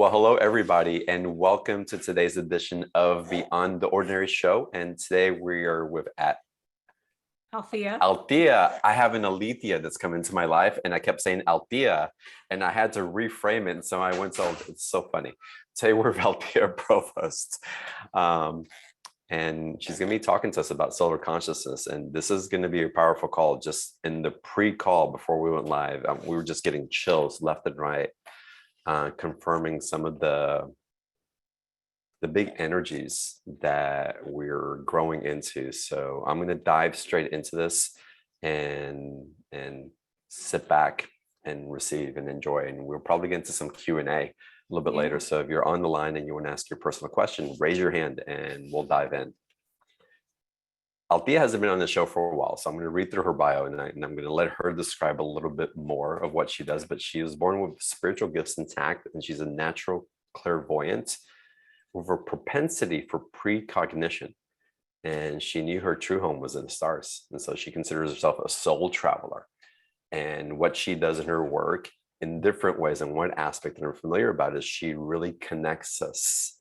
Well, hello, everybody, and welcome to today's edition of Beyond the Ordinary Show. And today we are with Althea. Althea. I have an Alethea that's come into my life, and I kept saying Althea, and I had to reframe it. And so I went, so it's so funny. Today we're with Althea Provost. And she's going to be talking to us about solar consciousness. And this is going to be a powerful call. Just in the pre-call before we went live, we were just getting chills left and right. Confirming some of the big energies that we're growing into. So I'm going to dive straight into this and sit back and receive and enjoy. And we'll probably get into some Q&A a little bit later. So if you're on the line and you want to ask your personal question, raise your hand and we'll dive in. Althea hasn't been on the show for a while, so I'm going to read through her bio and I'm going to let her describe a little bit more of what she does. But she was born with spiritual gifts intact, and she's a natural clairvoyant with a propensity for precognition. And she knew her true home was in the stars. And so she considers herself a soul traveler. And what she does in her work in different ways, and one aspect that I'm familiar about is she really connects us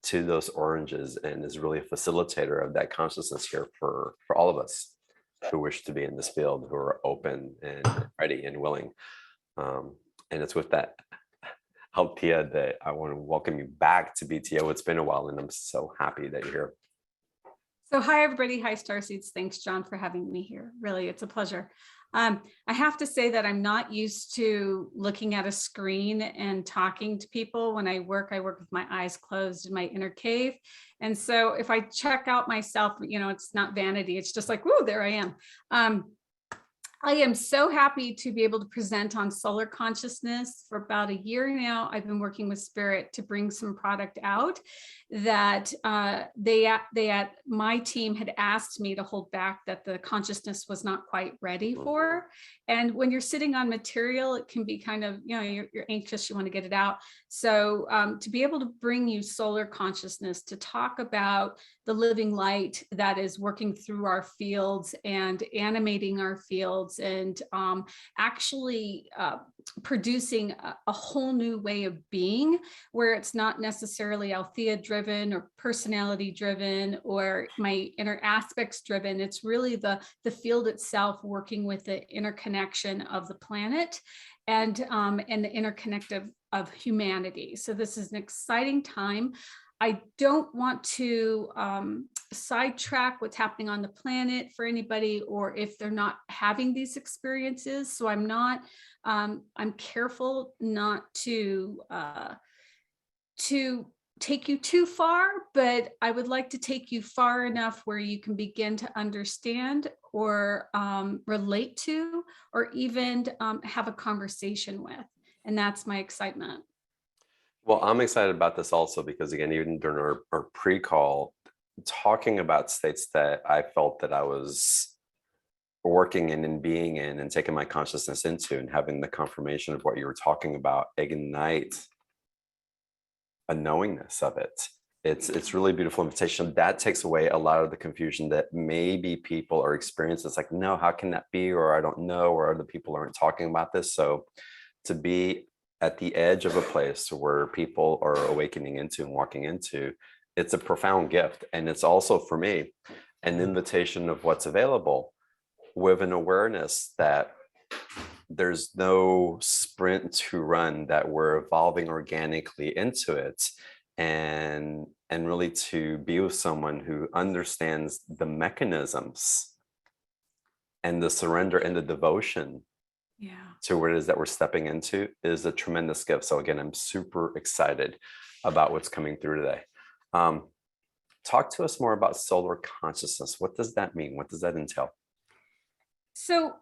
to those oranges and is really a facilitator of that consciousness here for all of us who wish to be in this field, who are open and ready and willing. And it's with that, Althea, that I want to welcome you back to BTO. It's been a while and I'm so happy that you're here. So hi, everybody. Hi, Starseeds. Thanks, John, for having me here. Really, it's a pleasure. I have to say that I'm not used to looking at a screen and talking to people. When I work with my eyes closed in my inner cave. And so if I check out myself, it's not vanity. It's just like, whoa, there I am. I am so happy to be able to present on solar consciousness. For about a year now, I've been working with Spirit to bring some product out that my team had asked me to hold back, that the consciousness was not quite ready for. And when you're sitting on material, it can be kind of, you're anxious, you want to get it out. So to be able to bring you solar consciousness, to talk about the living light that is working through our fields and animating our fields, and actually producing a whole new way of being, where it's not necessarily Althea driven or personality driven or my inner aspects driven. It's really the field itself working with the interconnection of the planet and the interconnective of humanity. So this is an exciting time. I don't want to sidetrack what's happening on the planet for anybody, or if they're not having these experiences. So I'm careful not to take you too far, but I would like to take you far enough where you can begin to understand or relate to, or even have a conversation with. And that's my excitement. Well, I'm excited about this also because, again, even during our pre-call, talking about states that I felt that I was working in and being in and taking my consciousness into, and having the confirmation of what you were talking about ignite a knowingness of it. It's really beautiful invitation that takes away a lot of the confusion that maybe people are experiencing. It's like, no, how can that be? Or I don't know, or other people aren't talking about this. So to be at the edge of a place where people are awakening into and walking into, it's a profound gift. And it's also, for me, an invitation of what's available, with an awareness that there's no sprint to run, that we're evolving organically into it, and really to be with someone who understands the mechanisms and the surrender and the devotion to what it is that we're stepping into is a tremendous gift. So again, I'm super excited about what's coming through today. Talk to us more about solar consciousness. What does that mean? What does that entail? So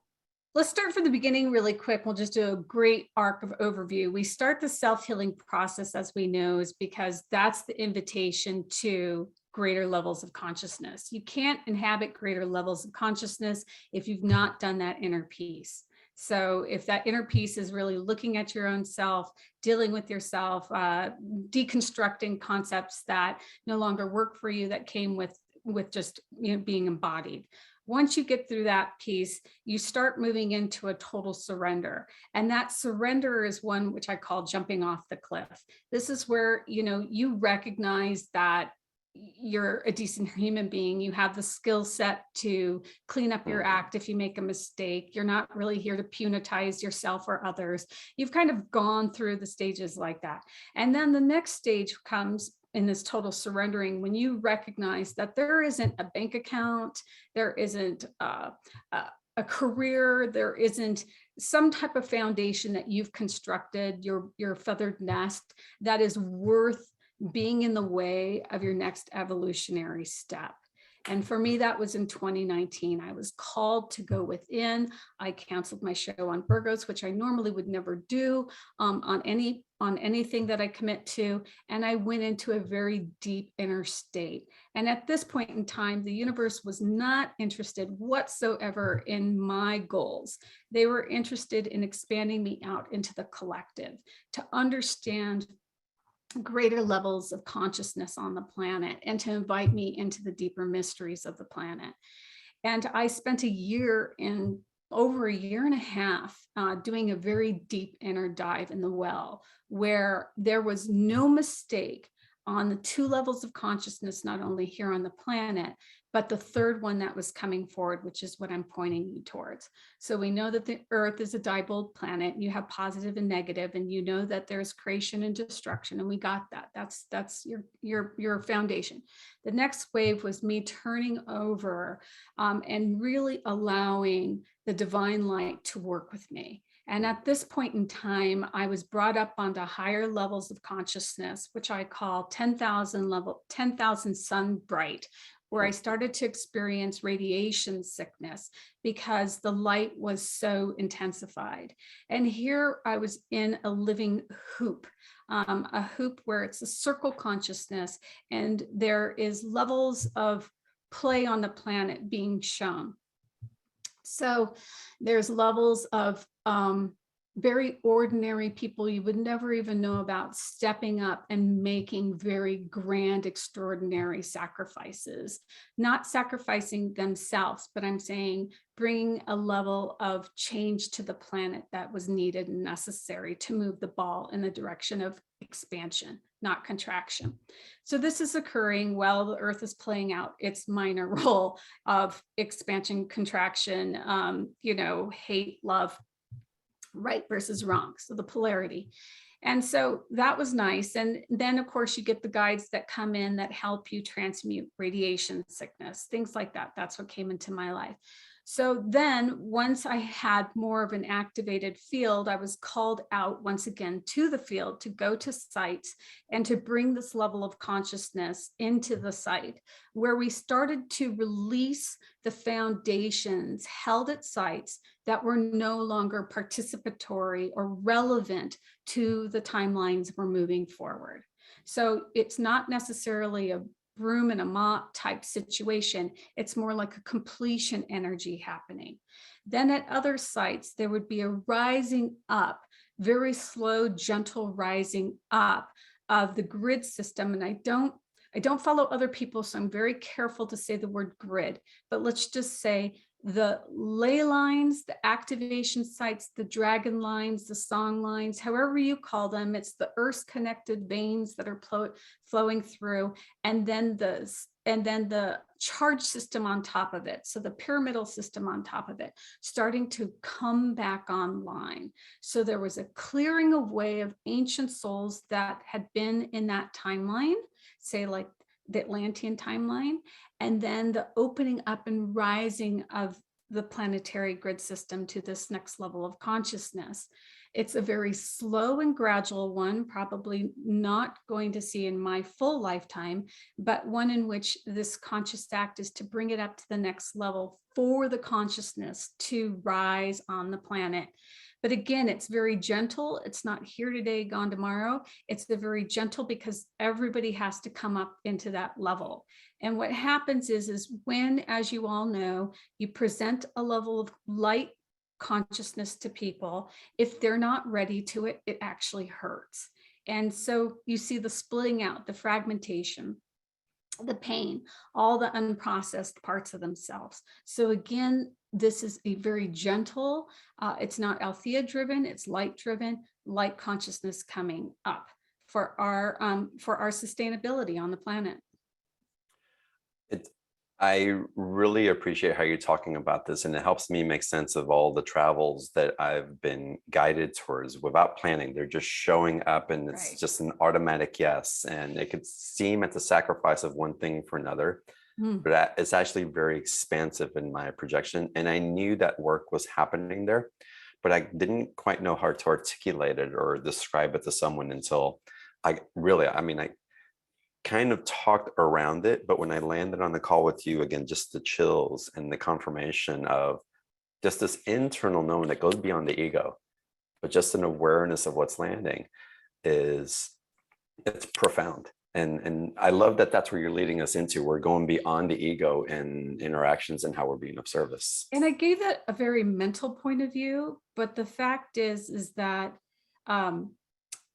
let's start from the beginning really quick. We'll just do a great arc of overview. We start the self-healing process, as we know, is because that's the invitation to greater levels of consciousness. You can't inhabit greater levels of consciousness if you've not done that inner peace. So if that inner peace is really looking at your own self, dealing with yourself, deconstructing concepts that no longer work for you, that came with with just, you know, being embodied. Once you get through that piece, you start moving into a total surrender. And that surrender is one which I call jumping off the cliff. This is where, you know, you recognize that you're a decent human being. You have the skill set to clean up your act if you make a mistake. You're not really here to punitize yourself or others. You've kind of gone through the stages like that. And then the next stage comes in this total surrendering when you recognize that there isn't a bank account, there isn't a career, there isn't some type of foundation that you've constructed, your feathered nest, that is worth being in the way of your next evolutionary step. And for me, that was in 2019. I was called to go within. I canceled my show on Virgos, which I normally would never do on anything that I commit to. And I went into a very deep inner state. And at this point in time, the universe was not interested whatsoever in my goals. They were interested in expanding me out into the collective to understand greater levels of consciousness on the planet and to invite me into the deeper mysteries of the planet. And I spent over a year and a half doing a very deep inner dive in the well, where there was no mistake on the 2 levels of consciousness, not only here on the planet, but the third one that was coming forward, which is what I'm pointing you towards. So we know that the Earth is a dipolar planet. You have positive and negative, and you know that there's creation and destruction, and we got that. That's your foundation. The next wave was me turning over and really allowing the divine light to work with me. And at this point in time, I was brought up onto higher levels of consciousness, which I call 10,000 sun bright, where I started to experience radiation sickness because the light was so intensified. And here I was in a living hoop, a hoop where it's a circle consciousness, and there is levels of play on the planet being shown. So there's levels of very ordinary people you would never even know about stepping up and making very grand, extraordinary sacrifices, not sacrificing themselves, but I'm saying bringing a level of change to the planet that was needed and necessary to move the ball in the direction of expansion, not contraction. So this is occurring while the Earth is playing out its minor role of expansion, contraction, hate, love, right versus wrong. So the polarity. And so that was nice. And then of course you get the guides that come in that help you transmute radiation sickness, things like that. That's what came into my life. So then once I had more of an activated field, I was called out once again to the field to go to sites and to bring this level of consciousness into the site, where we started to release the foundations held at sites that were no longer participatory or relevant to the timelines we're moving forward. So it's not necessarily a broom and a mop type situation. It's more like a completion energy happening. Then at other sites, there would be a rising up, very slow, gentle rising up of the grid system. And I don't follow other people, so I'm very careful to say the word grid, but let's just say the ley lines, the activation sites, the dragon lines, the song lines, however you call them, it's the Earth's connected veins that are flowing through, and then the charge system on top of it. So the pyramidal system on top of it, starting to come back online. So there was a clearing away of ancient souls that had been in that timeline, say like the Atlantean timeline, and then the opening up and rising of the planetary grid system to this next level of consciousness. It's a very slow and gradual one, probably not going to see in my full lifetime, but one in which this conscious act is to bring it up to the next level for the consciousness to rise on the planet. But again, it's very gentle. It's not here today, gone tomorrow. It's the very gentle because everybody has to come up into that level. And what happens is when, as you all know, you present a level of light consciousness to people, if they're not ready to it, it actually hurts. And so you see the splitting out, the fragmentation. the pain, all the unprocessed parts of themselves. So again, this is a very gentle, it's not Althea driven, it's light driven, light consciousness coming up for our sustainability on the planet. It, I really appreciate how you're talking about this, and it helps me make sense of all the travels that I've been guided towards without planning. They're just showing up, and it's Right. just an automatic yes. And it could seem at the sacrifice of one thing for another, but it's actually very expansive in my projection. And I knew that work was happening there, but I didn't quite know how to articulate it or describe it to someone until I mean, I kind of talked around it, but when I landed on the call with you again, just the chills and the confirmation of just this internal knowing that goes beyond the ego, but just an awareness of what's landing it's profound. And I love that that's where you're leading us into. We're going beyond the ego and interactions and how we're being of service. And I gave that a very mental point of view, but the fact is that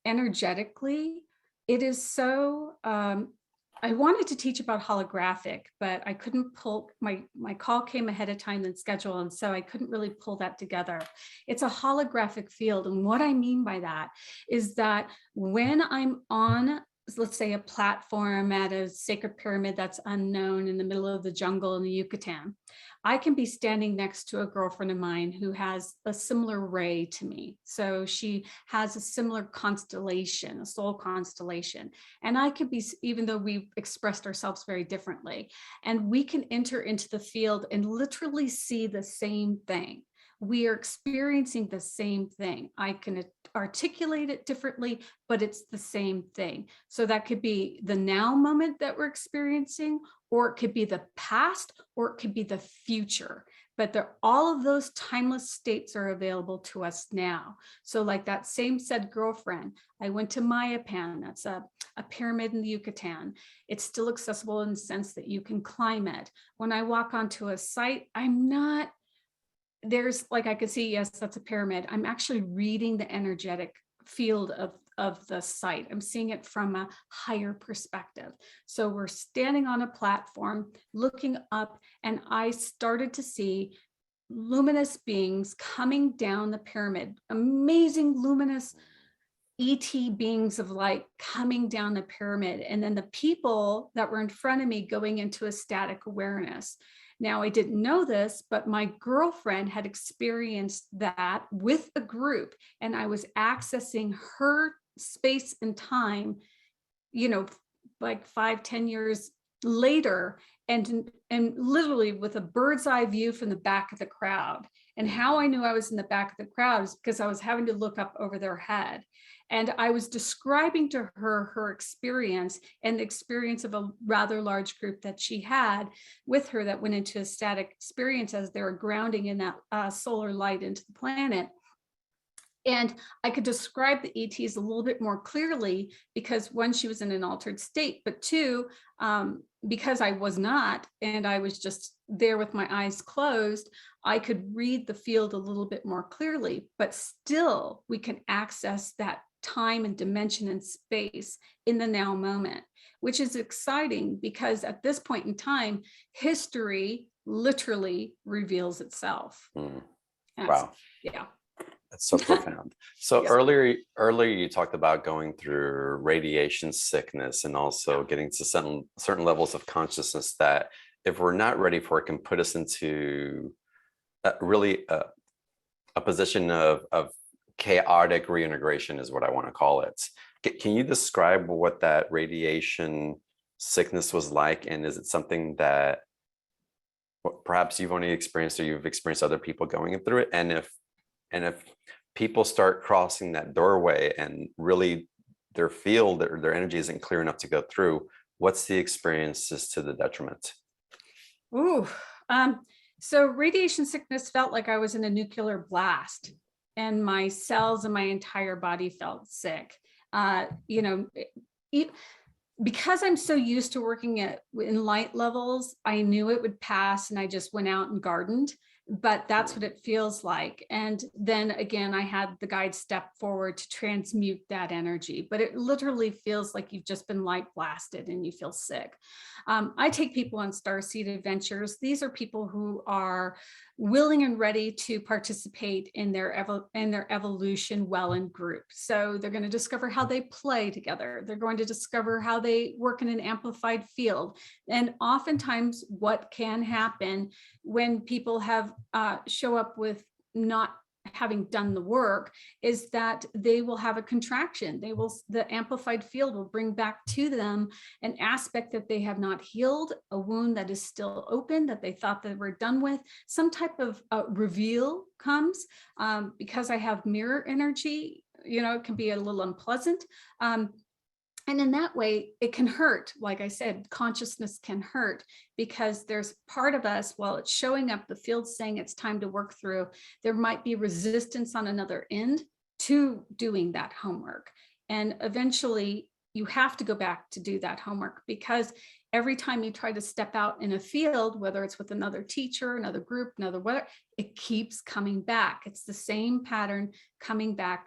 energetically, it is so, I wanted to teach about holographic, but I couldn't pull, my call came ahead of time than schedule. And so I couldn't really pull that together. It's a holographic field. And what I mean by that is that when I'm on, let's say, a platform at a sacred pyramid that's unknown in the middle of the jungle in the Yucatan, I can be standing next to a girlfriend of mine who has a similar ray to me. So she has a similar constellation, a soul constellation. And I could be, even though we expressed ourselves very differently, and we can enter into the field and literally see the same thing. We are experiencing the same thing. I can articulate it differently, but it's the same thing. So that could be the now moment that we're experiencing, or it could be the past, or it could be the future. But all of those timeless states are available to us now. So like that same said girlfriend, I went to Mayapan, that's a pyramid in the Yucatan. It's still accessible in the sense that you can climb it. When I walk onto a site, I'm not, there's like, I could see, yes, that's a pyramid. I'm actually reading the energetic field of the site. I'm seeing it from a higher perspective. So we're standing on a platform, looking up, and I started to see luminous beings coming down the pyramid, amazing luminous ET beings of light coming down the pyramid. And then the people that were in front of me going into ecstatic awareness. Now, I didn't know this, but my girlfriend had experienced that with a group, and I was accessing her space and time, you know, like 5-10 years later, and literally with a bird's eye view from the back of the crowd. And how I knew I was in the back of the crowd is because I was having to look up over their head. And I was describing to her experience and the experience of a rather large group that she had with her that went into a static experience as they were grounding in that solar light into the planet. And I could describe the ETs a little bit more clearly because one, she was in an altered state, but two, because I was not, and I was just there with my eyes closed, I could read the field a little bit more clearly, but still we can access that time and dimension and space in the now moment, which is exciting because at this point in time, history literally reveals itself. Wow. Yeah. That's so profound. So Yes. earlier you talked about going through radiation sickness and also getting to certain levels of consciousness that if we're not ready for it can put us into really a position of chaotic reintegration is what I want to call it. Can you describe what that radiation sickness was like? And is it something that perhaps you've only experienced or you've experienced other people going through it? And if people start crossing that doorway and really their field, their energy isn't clear enough to go through, what's the experiences to the detriment? Ooh, so radiation sickness felt like I was in a nuclear blast and my cells and my entire body felt sick. You know, because I'm so used to working in light levels, I knew it would pass and I just went out and gardened. but that's what it feels like. And then again, I had the guide step forward to transmute that energy, but it literally feels like you've just been light blasted and you feel sick. I take people on starseed adventures. These are people who are willing and ready to participate in their evolution well in group. So they're going to discover how they play together. They're going to discover how they work in an amplified field. And oftentimes what can happen when people have show up with not having done the work is that they will have a contraction. The amplified field will bring back to them an aspect that they have not healed, a wound that is still open that they thought they were done with. Some type of reveal comes because I have mirror energy. It can be a little unpleasant. And in that way, it can hurt. Like I said, consciousness can hurt because there's part of us, while it's showing up, the field's saying it's time to work through, there might be resistance on another end to doing that homework. And eventually you have to go back to do that homework, because every time you try to step out in a field, whether it's with another teacher, another group, another whatever, it keeps coming back. It's the same pattern coming back,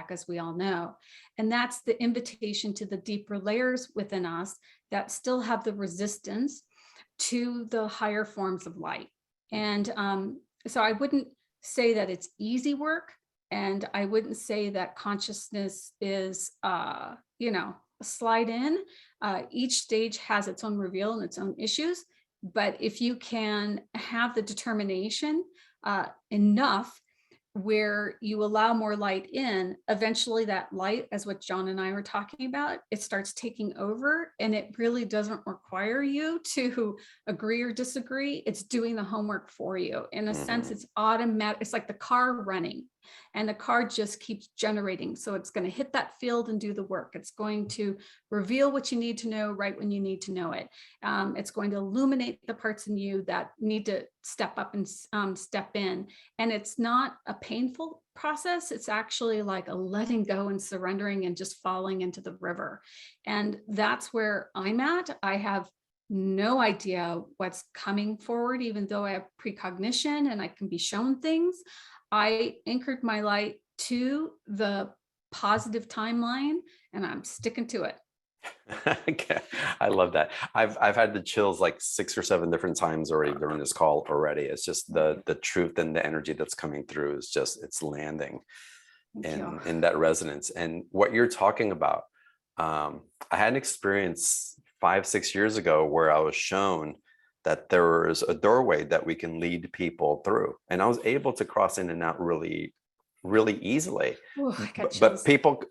as we all know. And that's the invitation to the deeper layers within us that still have the resistance to the higher forms of light. And so I wouldn't say that it's easy work. And I wouldn't say that consciousness is, slide in. Each stage has its own reveal and its own issues. But if you can have the determination enough where you allow more light in, eventually that light, as what John and I were talking about, it starts taking over, and it really doesn't require you to agree or disagree. It's doing the homework for you. In a sense, it's automatic. It's like the car running, and the car just keeps generating. So it's going to hit that field and do the work. It's going to reveal what you need to know right when you need to know it. It's going to illuminate the parts in you that need to step up and step in. And it's not a painful process. It's actually like a letting go and surrendering and just falling into the river. And that's where I'm at. I have no idea what's coming forward, even though I have precognition and I can be shown things. I anchored my light to the positive timeline, and I'm sticking to it. Okay. I love that. I've had the chills like 6 or 7 different times already during this call already. It's just the truth and the energy that's coming through is just, it's landing in that resonance. And what you're talking about, I had an experience 5-6 years ago where I was shown that there was a doorway that we can lead people through, and I was able to cross in and out really, really easily. Ooh, I got chills.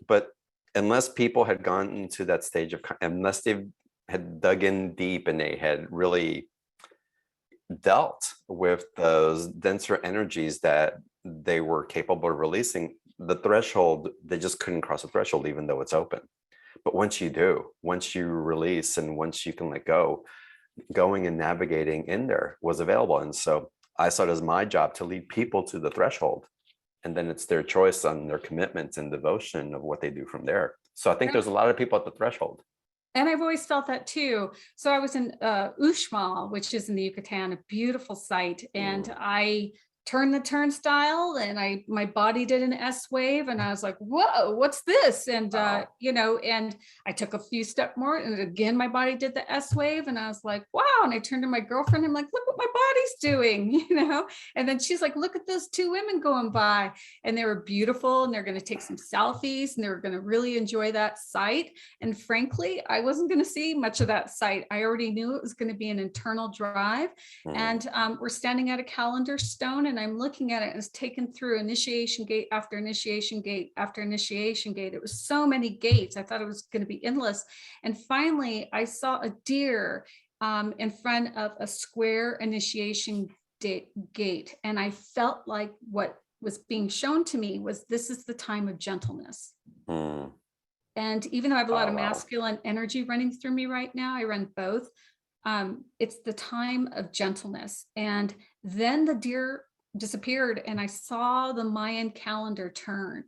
But unless people had gone into that stage of, unless they had dug in deep and they had really dealt with those denser energies that they were capable of releasing, the threshold, they just couldn't cross the threshold, even though it's open. But once you do, once you release and once you can let go, going and navigating in there was available. And so I saw it as my job to lead people to the threshold. And then it's their choice on their commitment and devotion of what they do from there. So I think there's a lot of people at the threshold. And I've always felt that too. So I was in Uxmal, which is in the Yucatan, a beautiful site. And I turned the turnstile and my body did an S wave, and I was like, whoa, what's this? And, and I took a few steps more, and again, my body did the S wave, and I was like, wow. And I turned to my girlfriend, I'm like, look what my body's doing, and then she's like, look at those 2 women going by, and they were beautiful, and they're going to take some selfies, and they were going to really enjoy that site. And frankly, I wasn't going to see much of that site. I already knew it was going to be an internal drive. And we're standing at a calendar stone, and I'm looking at it, and it's taken through initiation gate after initiation gate after initiation gate. It was so many gates. I thought it was going to be endless. And finally, I saw a deer in front of a square initiation gate. And I felt like what was being shown to me was, this is the time of gentleness. And even though I have a lot of masculine energy running through me right now, I run both. It's the time of gentleness. And then the deer disappeared, and I saw the Mayan calendar turn,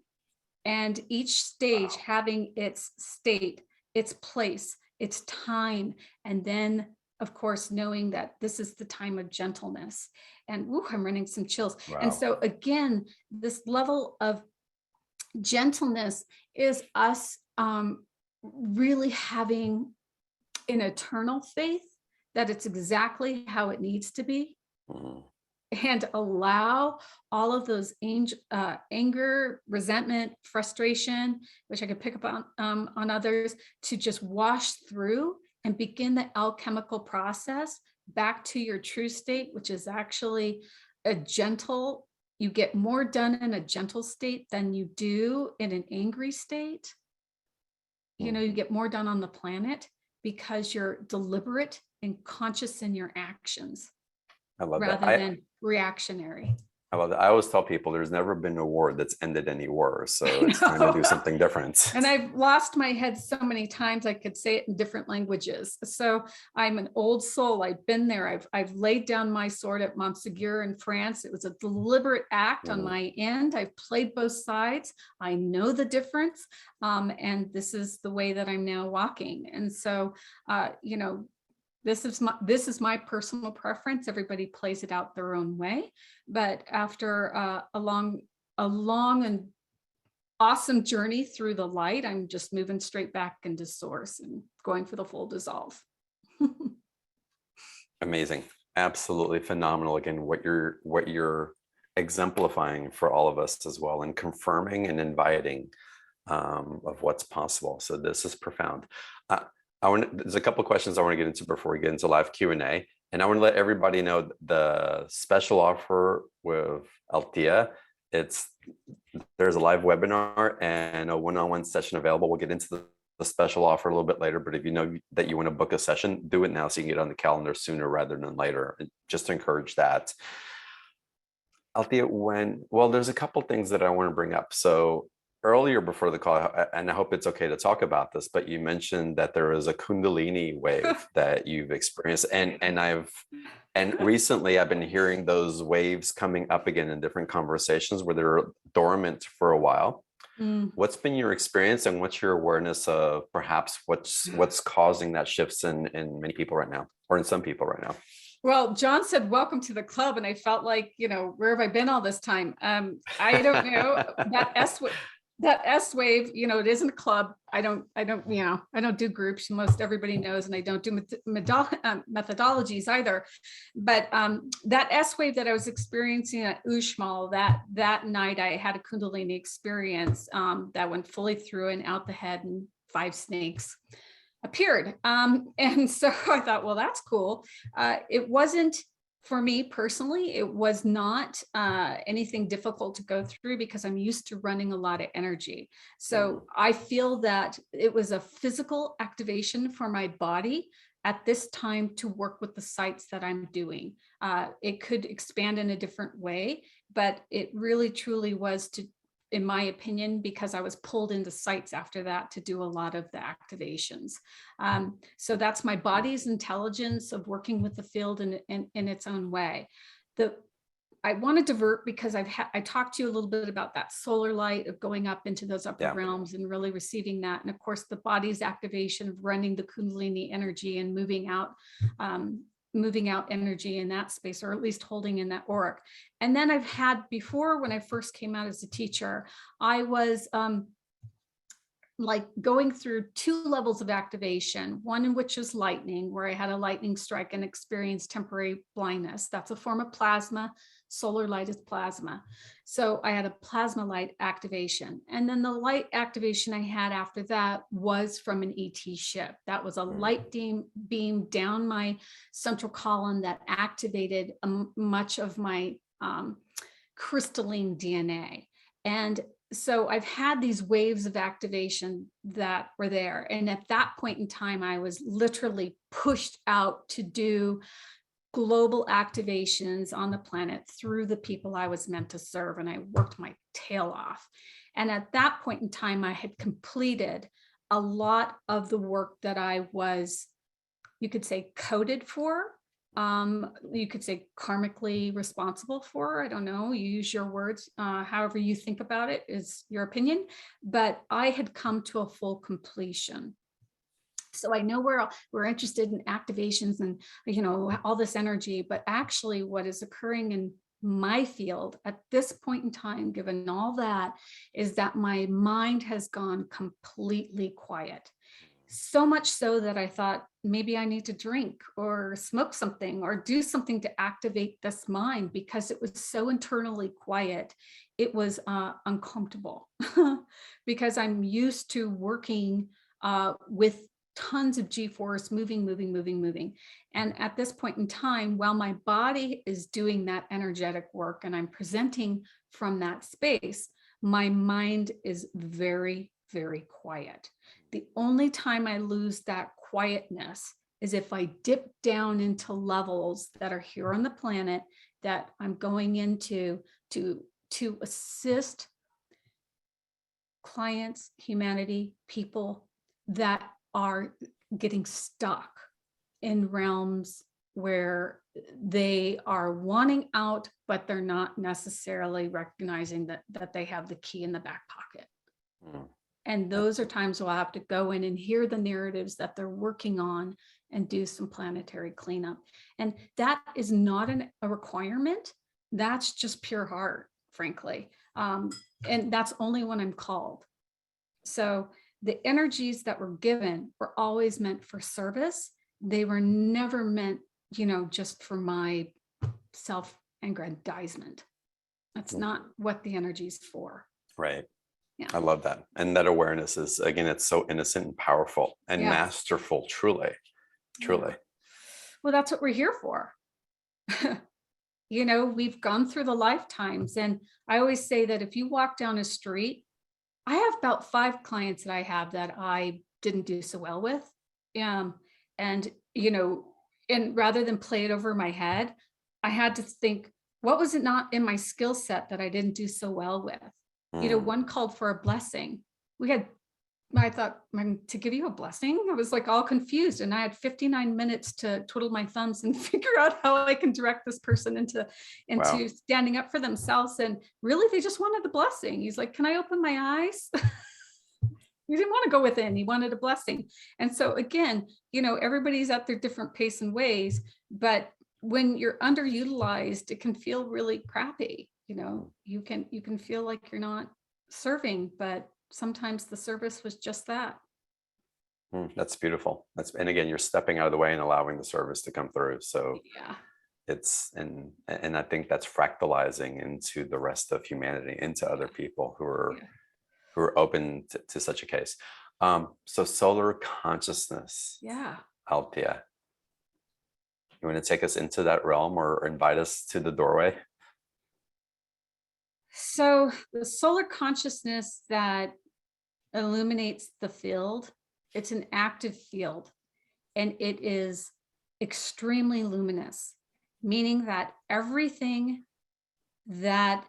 and each stage having its state, its place, its time, and then of course, knowing that this is the time of gentleness. And ooh, I'm running some chills. And Wow. so again, this level of gentleness is us really having an eternal faith that it's exactly how it needs to be, Mm. and allow all of those anger, resentment, frustration, which I could pick up on others, to just wash through and begin the alchemical process back to your true state, which is actually a gentle. You get more done in a gentle state than you do in an angry state. You Mm. get more done on the planet because you're deliberate and conscious in your actions I love that. rather than reactionary. I love that. I always tell people there's never been a war that's ended any war. So I it's time to do know. something different. And I've lost my head so many times I could say it in different languages. So I'm an old soul. I've been there. I've laid down my sword at Montségur in France. It was a deliberate act on Mm. my end. I've played both sides. I know the difference. And this is the way that I'm now walking. And so, this is my personal preference. Everybody plays it out their own way. But after a long and awesome journey through the light, I'm just moving straight back into source and going for the full dissolve. Amazing. Absolutely phenomenal. Again, what you're exemplifying for all of us as well, and confirming and inviting of what's possible. So this is profound. There's a couple of questions I want to get into before we get into live Q&A. And I want to let everybody know the special offer with Althea. There's a live webinar and a one-on-one session available. We'll get into the special offer a little bit later, but if you know that you want to book a session, do it now so you can get on the calendar sooner rather than later. Just to encourage that. Althea, there's a couple things that I want to bring up. So earlier before the call, and I hope it's okay to talk about this, but you mentioned that there is a Kundalini wave that you've experienced, and recently I've been hearing those waves coming up again in different conversations where they're dormant for a while. What's been your experience, and what's your awareness of perhaps what's causing that shifts in many people right now, or in some people right now? Well, John said, welcome to the club. And I felt like, where have I been all this time? I don't know. That S wave, it isn't a club. I don't do groups. Most everybody knows, and I don't do methodologies either. But that S wave that I was experiencing at Uxmal, that night I had a Kundalini experience that went fully through and out the head, and 5 snakes appeared. And so I thought, well, that's cool. It wasn't, for me personally, it was not anything difficult to go through because I'm used to running a lot of energy. So I feel that it was a physical activation for my body at this time to work with the sites that I'm doing. It could expand in a different way, but it really truly was to, in my opinion, because I was pulled into sites after that to do a lot of the activations. So that's my body's intelligence of working with the field in its own way. I want to divert because I talked to you a little bit about that solar light of going up into those upper realms and really receiving that. And of course, the body's activation of running the Kundalini energy and moving out energy in that space, or at least holding in that auric. And then I've had before, when I first came out as a teacher, I was like going through 2 levels of activation, one in which is lightning, where I had a lightning strike and experienced temporary blindness. That's a form of plasma. Solar light is plasma. So I had a plasma light activation. And then the light activation I had after that was from an ET ship. That was a light beam down my central column that activated much of my crystalline DNA. And so I've had these waves of activation that were there. And at that point in time, I was literally pushed out to do global activations on the planet through the people I was meant to serve. And I worked my tail off. And at that point in time, I had completed a lot of the work that I was, you could say, coded for. You could say karmically responsible for. I don't know, you use your words, however you think about it is your opinion, but I had come to a full completion. So I know we're interested in activations and, all this energy, but actually what is occurring in my field at this point in time, given all that, is that my mind has gone completely quiet. So much so that I thought maybe I need to drink or smoke something or do something to activate this mind, because it was so internally quiet. It was uncomfortable because I'm used to working with tons of G-force, moving, moving, moving, moving. And at this point in time, while my body is doing that energetic work and I'm presenting from that space, my mind is very, very quiet. The only time I lose that quietness is if I dip down into levels that are here on the planet that I'm going into to assist clients, humanity, people that are getting stuck in realms where they are wanting out, but they're not necessarily recognizing that they have the key in the back pocket. Mm. And those are times we'll have to go in and hear the narratives that they're working on and do some planetary cleanup. And that is not a requirement. That's just pure heart, frankly. And that's only when I'm called. So the energies that were given were always meant for service. They were never meant, just for my self-aggrandizement. That's not what the energy is for. Right. Yeah. I love that. And that awareness is, again, it's so innocent and powerful and masterful, truly, truly. Yeah. Well, that's what we're here for. We've gone through the lifetimes. And I always say that if you walk down a street, I have about 5 clients that I have that I didn't do so well with. And, and rather than play it over my head, I had to think, what was it not in my skill set that I didn't do so well with? One called for a blessing. I thought, to give you a blessing? I was like all confused. And I had 59 minutes to twiddle my thumbs and figure out how I can direct this person into Wow. standing up for themselves. And really, they just wanted the blessing. He's like, can I open my eyes? He didn't want to go within. He wanted a blessing. And so again, everybody's at their different pace and ways, but when you're underutilized, it can feel really crappy. You can feel like you're not serving, but sometimes the service was just that. That's beautiful. And again, you're stepping out of the way and allowing the service to come through. So Yeah, it's, and I think that's fractalizing into the rest of humanity, into other people who are open to such a case. So solar consciousness. Yeah. Althea, you want to take us into that realm or invite us to the doorway? So the solar consciousness that illuminates the field, it's an active field, and it is extremely luminous, meaning that everything that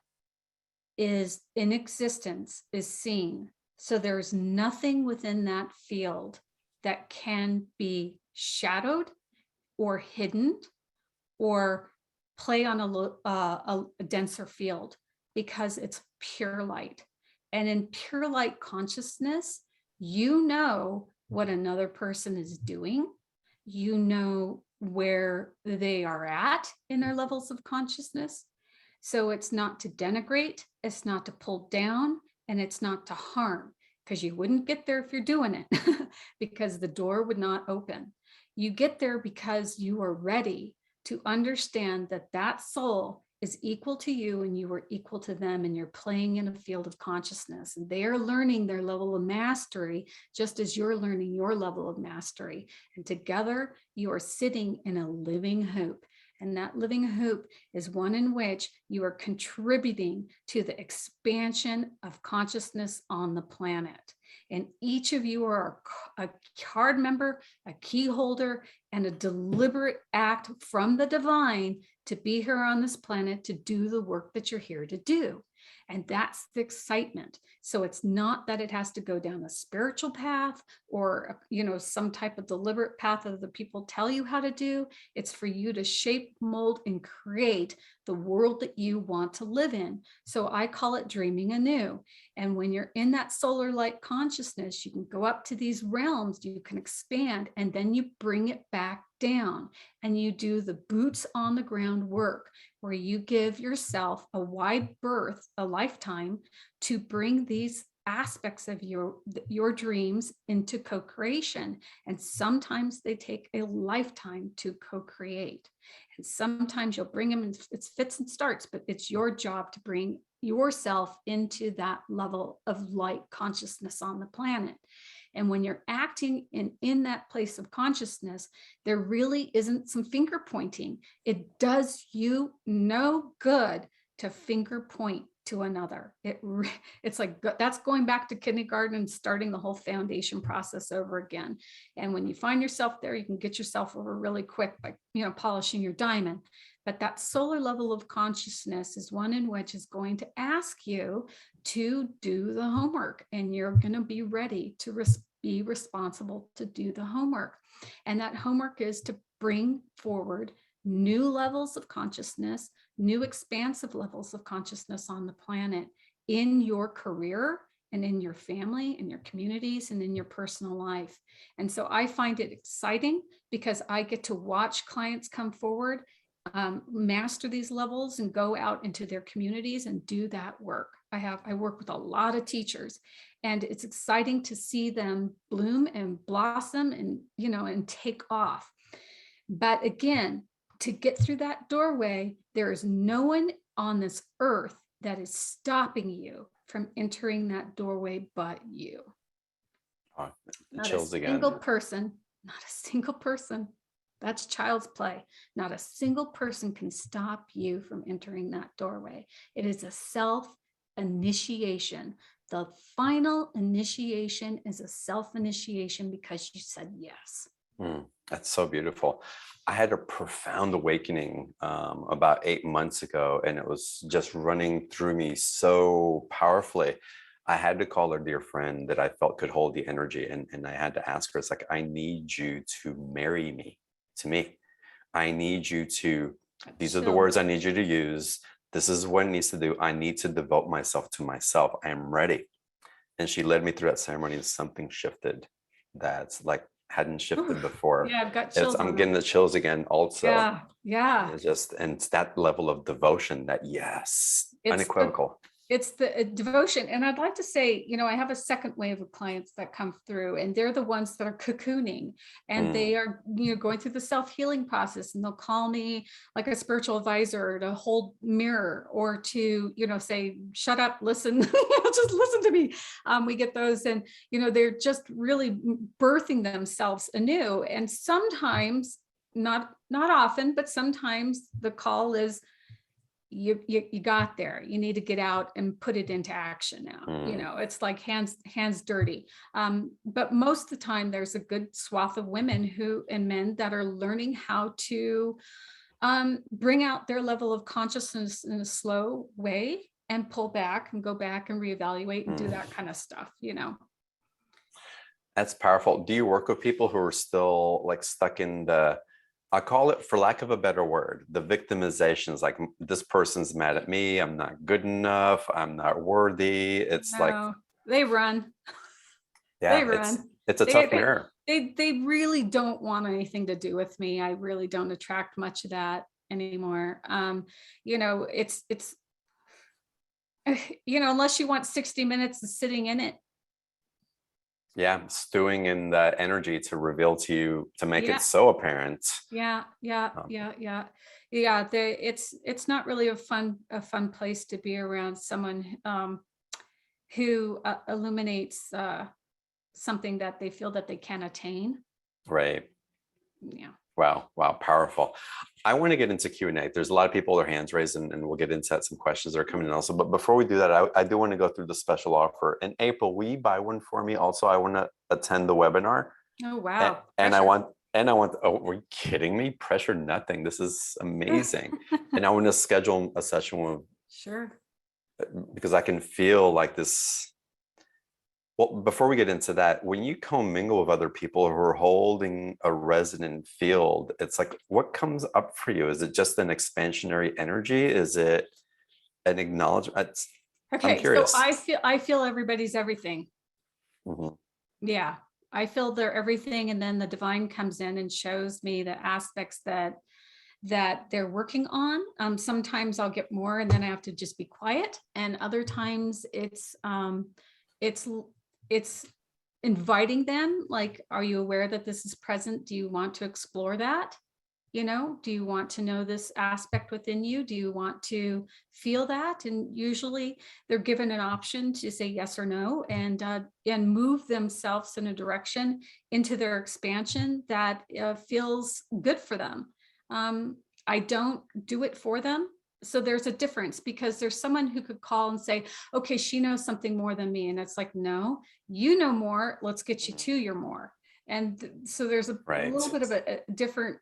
is in existence is seen. So there's nothing within that field that can be shadowed or hidden or play on a denser field, because it's pure light. And in pure light consciousness, what another person is doing, where they are at in their levels of consciousness. So it's not to denigrate, it's not to pull down, and it's not to harm, because you wouldn't get there if you're doing it, because the door would not open. You get there because you are ready to understand that that soul is equal to you and you are equal to them, and you're playing in a field of consciousness, and they are learning their level of mastery just as you're learning your level of mastery. And together you are sitting in a living hoop. And that living hoop is one in which you are contributing to the expansion of consciousness on the planet. And each of you are a card member, a key holder, and a deliberate act from the divine to be here on this planet to do the work that you're here to do. And that's the excitement. So it's not that it has to go down a spiritual path or, some type of deliberate path that the people tell you how to do. It's for you to shape, mold, and create the world that you want to live in. So I call it dreaming anew. And when you're in that solar light consciousness, you can go up to these realms, you can expand, and then you bring it back down and you do the boots on the ground work where you give yourself a wide berth, a lifetime, to bring these aspects of your dreams into co-creation. And sometimes they take a lifetime to co-create. And sometimes you'll bring them in its fits and starts, but it's your job to bring yourself into that level of light consciousness on the planet. And when you're acting in that place of consciousness, there really isn't some finger pointing. It does you no good to finger point to another. It's like that's going back to kindergarten and starting the whole foundation process over again. And when you find yourself there, you can get yourself over really quick by polishing your diamond. But that solar level of consciousness is one in which is going to ask you to do the homework, and you're going to be ready to be responsible to do the homework. And that homework is to bring forward new levels of consciousness, new expansive levels of consciousness on the planet in your career and in your family, in your communities, and in your personal life. And so I find it exciting because I get to watch clients come forward, master these levels, and go out into their communities and do that work. I work with a lot of teachers, and it's exciting to see them bloom and blossom and and take off. But again, to get through that doorway, there is no one on this earth that is stopping you from entering that doorway but you. Oh, Not chills a again. single person, not a single person. That's child's play. Not a single person can stop you from entering that doorway. It is a self-initiation. The final initiation is a self-initiation because you said yes. That's so beautiful. I had a profound awakening about 8 months ago, and it was just running through me so powerfully. I had to call a dear friend that I felt could hold the energy, and I had to ask her, it's like, I need you to marry me to me. I need you to, these are the words I need you to use. This is what it needs to do. I need to devote myself to myself. I am ready. And she led me through that ceremony, and something shifted that's like hadn't shifted before. Yeah, I've got chills. I'm getting the chills again also. Yeah. And it's that level of devotion that unequivocal. It's the devotion. And I'd like to say, I have a second wave of clients that come through, and they're the ones that are cocooning, and they are, going through the self-healing process, and they'll call me like a spiritual advisor to hold mirror or to, say, shut up, listen, just listen to me. We get those, and, they're just really birthing themselves anew. And sometimes, not often, but sometimes the call is, you got there, you need to get out and put it into action now. It's like hands dirty. But most of the time there's a good swath of women and men that are learning how to bring out their level of consciousness in a slow way and pull back and go back and reevaluate and do that kind of stuff. That's powerful. Do you work with people who are still like stuck in I call it, for lack of a better word, the victimizations, like, this person's mad at me, I'm not good enough, I'm not worthy. It's like they run. Yeah, they run. It's a tough mirror. They really don't want anything to do with me. I really don't attract much of that anymore. It's unless you want 60 minutes of sitting in it. Yeah, stewing in that energy to reveal to you, to make it so apparent. It's not really a fun place to be around someone who illuminates something that they feel that they can attain. Right. Yeah. Wow, powerful. I want to get into Q&A. There's a lot of people with their hands raised, and we'll get into some questions that are coming in also. But before we do that, I do want to go through the special offer. In April, will you buy one for me? Also, I want to attend the webinar. Oh, wow. And I want, oh, were you kidding me? Pressure nothing. This is amazing. And I want to schedule a session with Sure. because I can feel like this. Well, before we get into that, when you commingle with other people who are holding a resonant field, it's like, what comes up for you? Is it just an expansionary energy? Is it an acknowledgement? I'm Okay, so curious. I feel everybody's everything. Mhm. Yeah, I feel they're everything, and then the divine comes in and shows me the aspects that they're working on. Sometimes I'll get more, and then I have to just be quiet, and other times it's it's inviting them. Like, are you aware that this is present? Do you want to explore that? Do you want to know this aspect within you? Do you want to feel that? And usually they're given an option to say yes or no, and move themselves in a direction into their expansion that feels good for them. I don't do it for them. So there's a difference, because there's someone who could call and say, okay, she knows something more than me. And it's like, no, you know more. Let's get you to your more. And so there's a little Right. bit of a different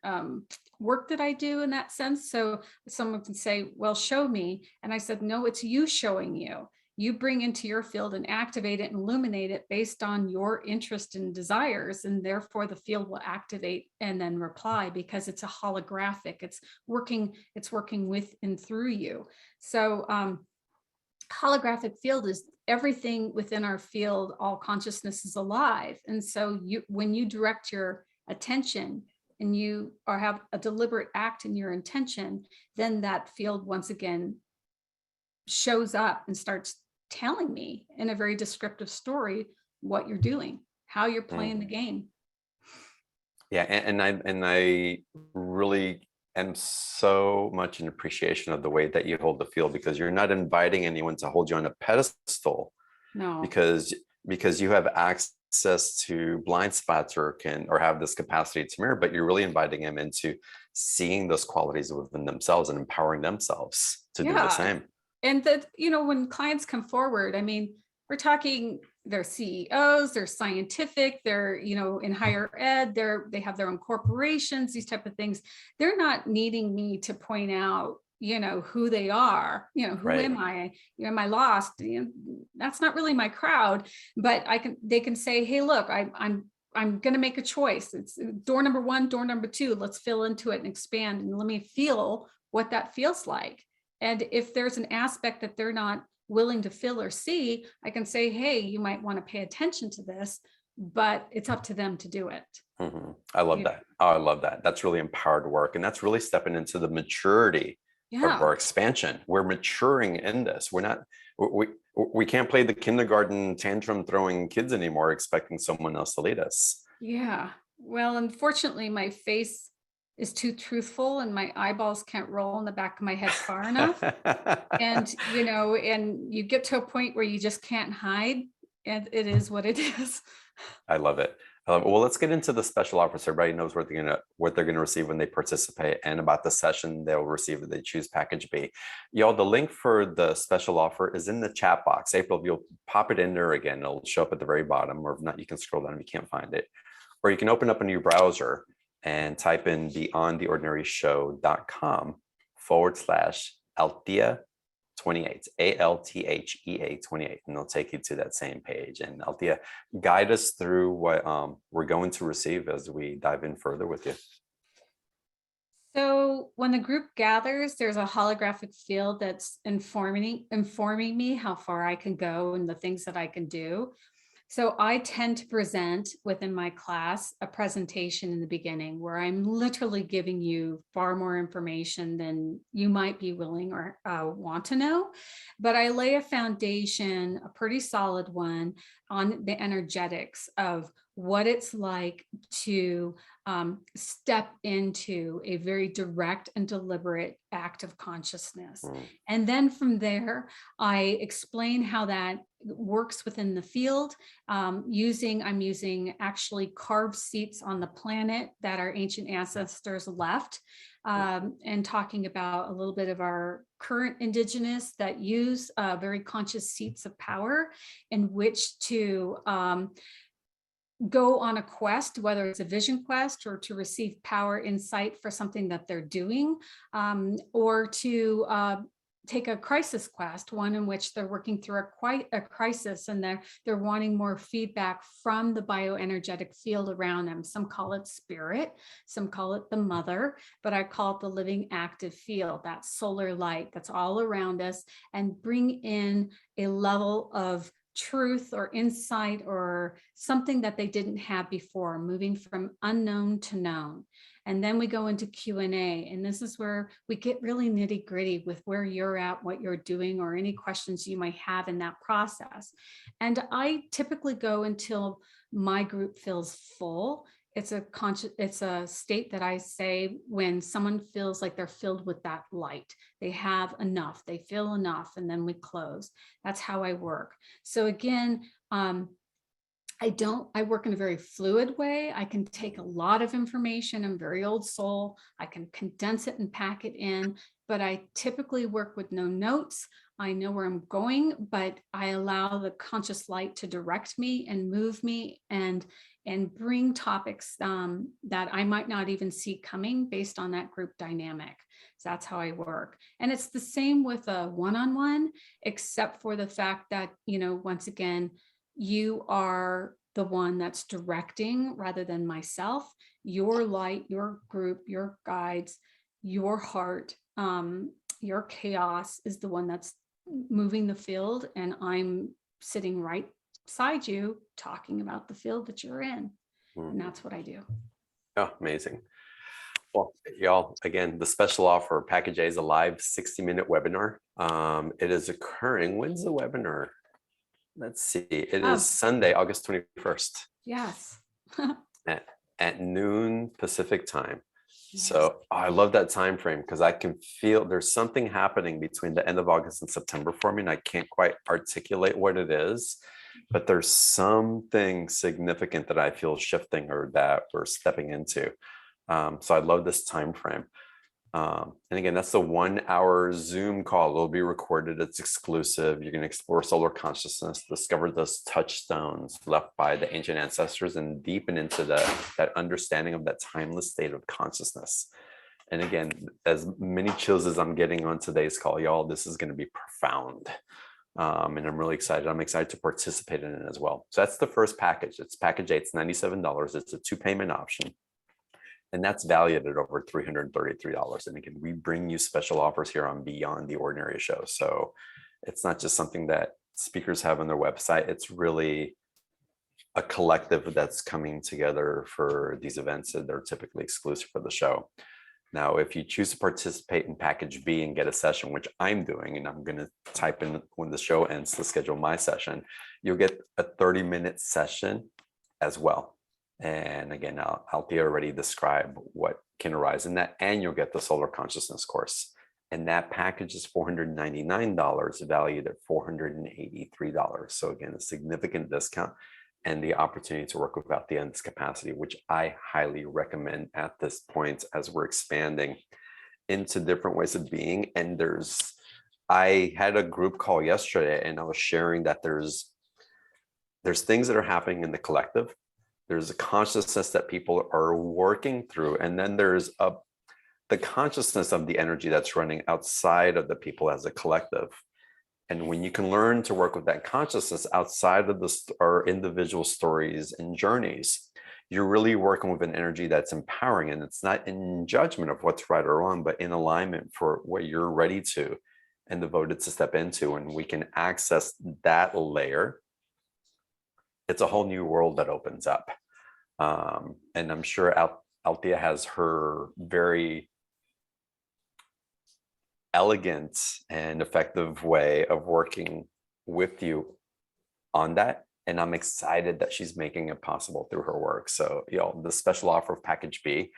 work that I do in that sense. So someone can say, well, show me. And I said, no, it's you showing you. You bring into your field and activate it and illuminate it based on your interest and desires. And therefore the field will activate and then reply, because it's a holographic. It's working with and through you. So holographic field is everything within our field. All consciousness is alive. And so when you direct your attention and you have a deliberate act in your intention, then that field once again shows up and starts telling me in a very descriptive story what you're doing, how you're playing the game. Yeah, and I really am so much in appreciation of the way that you hold the field, because you're not inviting anyone to hold you on a pedestal, No. because you have access to blind spots, or have this capacity to mirror, but you're really inviting them into seeing those qualities within themselves and empowering themselves to do the Yeah. same. And that, when clients come forward, I mean, we're talking, they're CEOs, they're scientific, they're, in higher ed, they have their own corporations, these type of things. They're not needing me to point out, who they are, who Right. am I? Am I lost? That's not really my crowd, but they can say, hey, look, I'm going to make a choice. It's door number 1, door number 2. Let's fill into it and expand, and let me feel what that feels like. And if there's an aspect that they're not willing to feel or see, I can say, hey, you might want to pay attention to this, but it's up to them to do it. Mhm. I love that. Oh, I love that. That's really empowered work. And that's really stepping into the maturity of Yeah. our expansion. We're maturing in this. We're not, we can't play the kindergarten tantrum throwing kids anymore, expecting someone else to lead us. Yeah. Well, unfortunately, my face is too truthful and my eyeballs can't roll in the back of my head far enough. And, and you get to a point where you just can't hide, and it is what it is. I love it. I love it. Well, let's get into the special offers. Everybody knows what they're gonna receive when they participate, and about the session they'll receive if they choose package B. Y'all, the link for the special offer is in the chat box. April, if you'll pop it in there again, it'll show up at the very bottom, or if not, you can scroll down if you can't find it. Or you can open up a new browser and type in beyondtheordinaryshow.com/Althea 28, Althea 28, and they'll take you to that same page. And Althea, guide us through what we're going to receive as we dive in further with you. So when the group gathers, there's a holographic field that's informing me how far I can go and the things that I can do. So I tend to present within my class a presentation in the beginning where I'm literally giving you far more information than you might be willing or want to know. But I lay a foundation, a pretty solid one, on the energetics of what it's like to step into a very direct and deliberate act of consciousness. And then from there, I explain how that works within the field. I'm using actually carved seats on the planet that our ancient ancestors left, and talking about a little bit of our current indigenous that use very conscious seats of power in which to go on a quest, whether it's a vision quest or to receive power insight for something that they're doing, or to take a crisis quest, one in which they're working through a crisis, and they're wanting more feedback from the bioenergetic field around them. Some call it spirit, some call it the mother, but I call it the living active field, that solar light that's all around us, and bring in a level of truth or insight or something that they didn't have before, moving from unknown to known. And then we go into Q&A, and this is where we get really nitty gritty with where you're at, what you're doing, or any questions you might have in that process. And I typically go until my group feels full. It's a state that I say when someone feels like they're filled with that light, they have enough, they feel enough, and then we close. That's how I work. So again, I work in a very fluid way. I can take a lot of information. I'm very old soul. I can condense it and pack it in, but I typically work with no notes. I know where I'm going, but I allow the conscious light to direct me and move me and bring topics that I might not even see coming based on that group dynamic. So that's how I work. And it's the same with a one-on-one, except for the fact that, once again, you are the one that's directing rather than myself. Your light, your group, your guides, your heart, your chaos is the one that's moving the field, and I'm sitting right beside you talking about the field that you're in. And that's what I do. Oh, amazing. Well, y'all, again, the special offer, Package A, is a live 60-minute webinar. It is occurring. When's the webinar? Let's see. It is Sunday, August 21st. Yes. at noon Pacific time. Yes. So I love that time frame because I can feel there's something happening between the end of August and September for me, and I can't quite articulate what it is, but there's something significant that I feel shifting or that we're stepping into. So I love this time frame. And again, that's the 1 hour Zoom call. It'll be recorded. It's exclusive. You're going to explore solar consciousness, discover those touchstones left by the ancient ancestors, and deepen into that understanding of that timeless state of consciousness. And again, as many chills as I'm getting on today's call, y'all, this is going to be profound. And I'm really excited. I'm excited to participate in it as well. So that's the first package. It's Package A. It's $97. It's a 2-payment option. And that's valued at over $333. And again, we bring you special offers here on Beyond the Ordinary Show. So it's not just something that speakers have on their website. It's really a collective that's coming together for these events that are typically exclusive for the show. Now, if you choose to participate in Package B and get a session, which I'm doing, and I'm going to type in when the show ends to schedule my session, you'll get a 30-minute session as well. And again, Althea already described what can arise in that, and you'll get the solar consciousness course. And that package is $499, valued at $483. So again, a significant discount and the opportunity to work with Althea in this capacity, which I highly recommend at this point as we're expanding into different ways of being. And I had a group call yesterday, and I was sharing that there's things that are happening in the collective. There's a consciousness that people are working through. And then there's the consciousness of the energy that's running outside of the people as a collective. And when you can learn to work with that consciousness outside of our individual stories and journeys, you're really working with an energy that's empowering. And it's not in judgment of what's right or wrong, but in alignment for what you're ready to and devoted to step into. And we can access that layer. It's a whole new world that opens up. And I'm sure Althea has her very elegant and effective way of working with you on that. And I'm excited that she's making it possible through her work. So, the special offer of Package B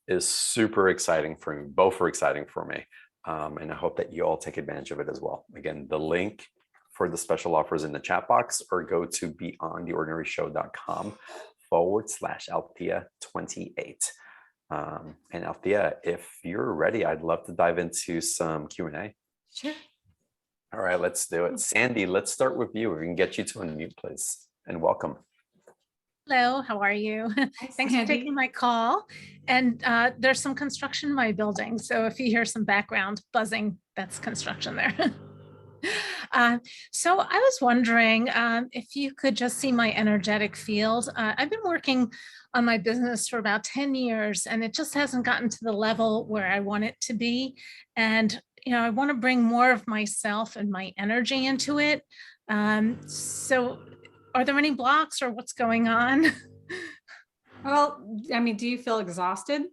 is super exciting for me. Both are exciting for me. And I hope that you all take advantage of it as well. Again, the link for the special offers in the chat box, or go to beyondtheordinaryshow.com/Althea28. And Althea, if you're ready, I'd love to dive into some Q&A. Sure. All right, let's do it. Sandy, let's start with you. We can get you to unmute, please. And welcome. Hello, how are you? Hi, Thanks for Sandy. taking my call. And there's some construction in my building. So if you hear some background buzzing, that's construction there. Uh, so I was wondering if you could just see my energetic field. I've been working on my business for about 10 years and it just hasn't gotten to the level where I want it to be. And, I want to bring more of myself and my energy into it. So are there any blocks or what's going on? Well, I mean, do you feel exhausted?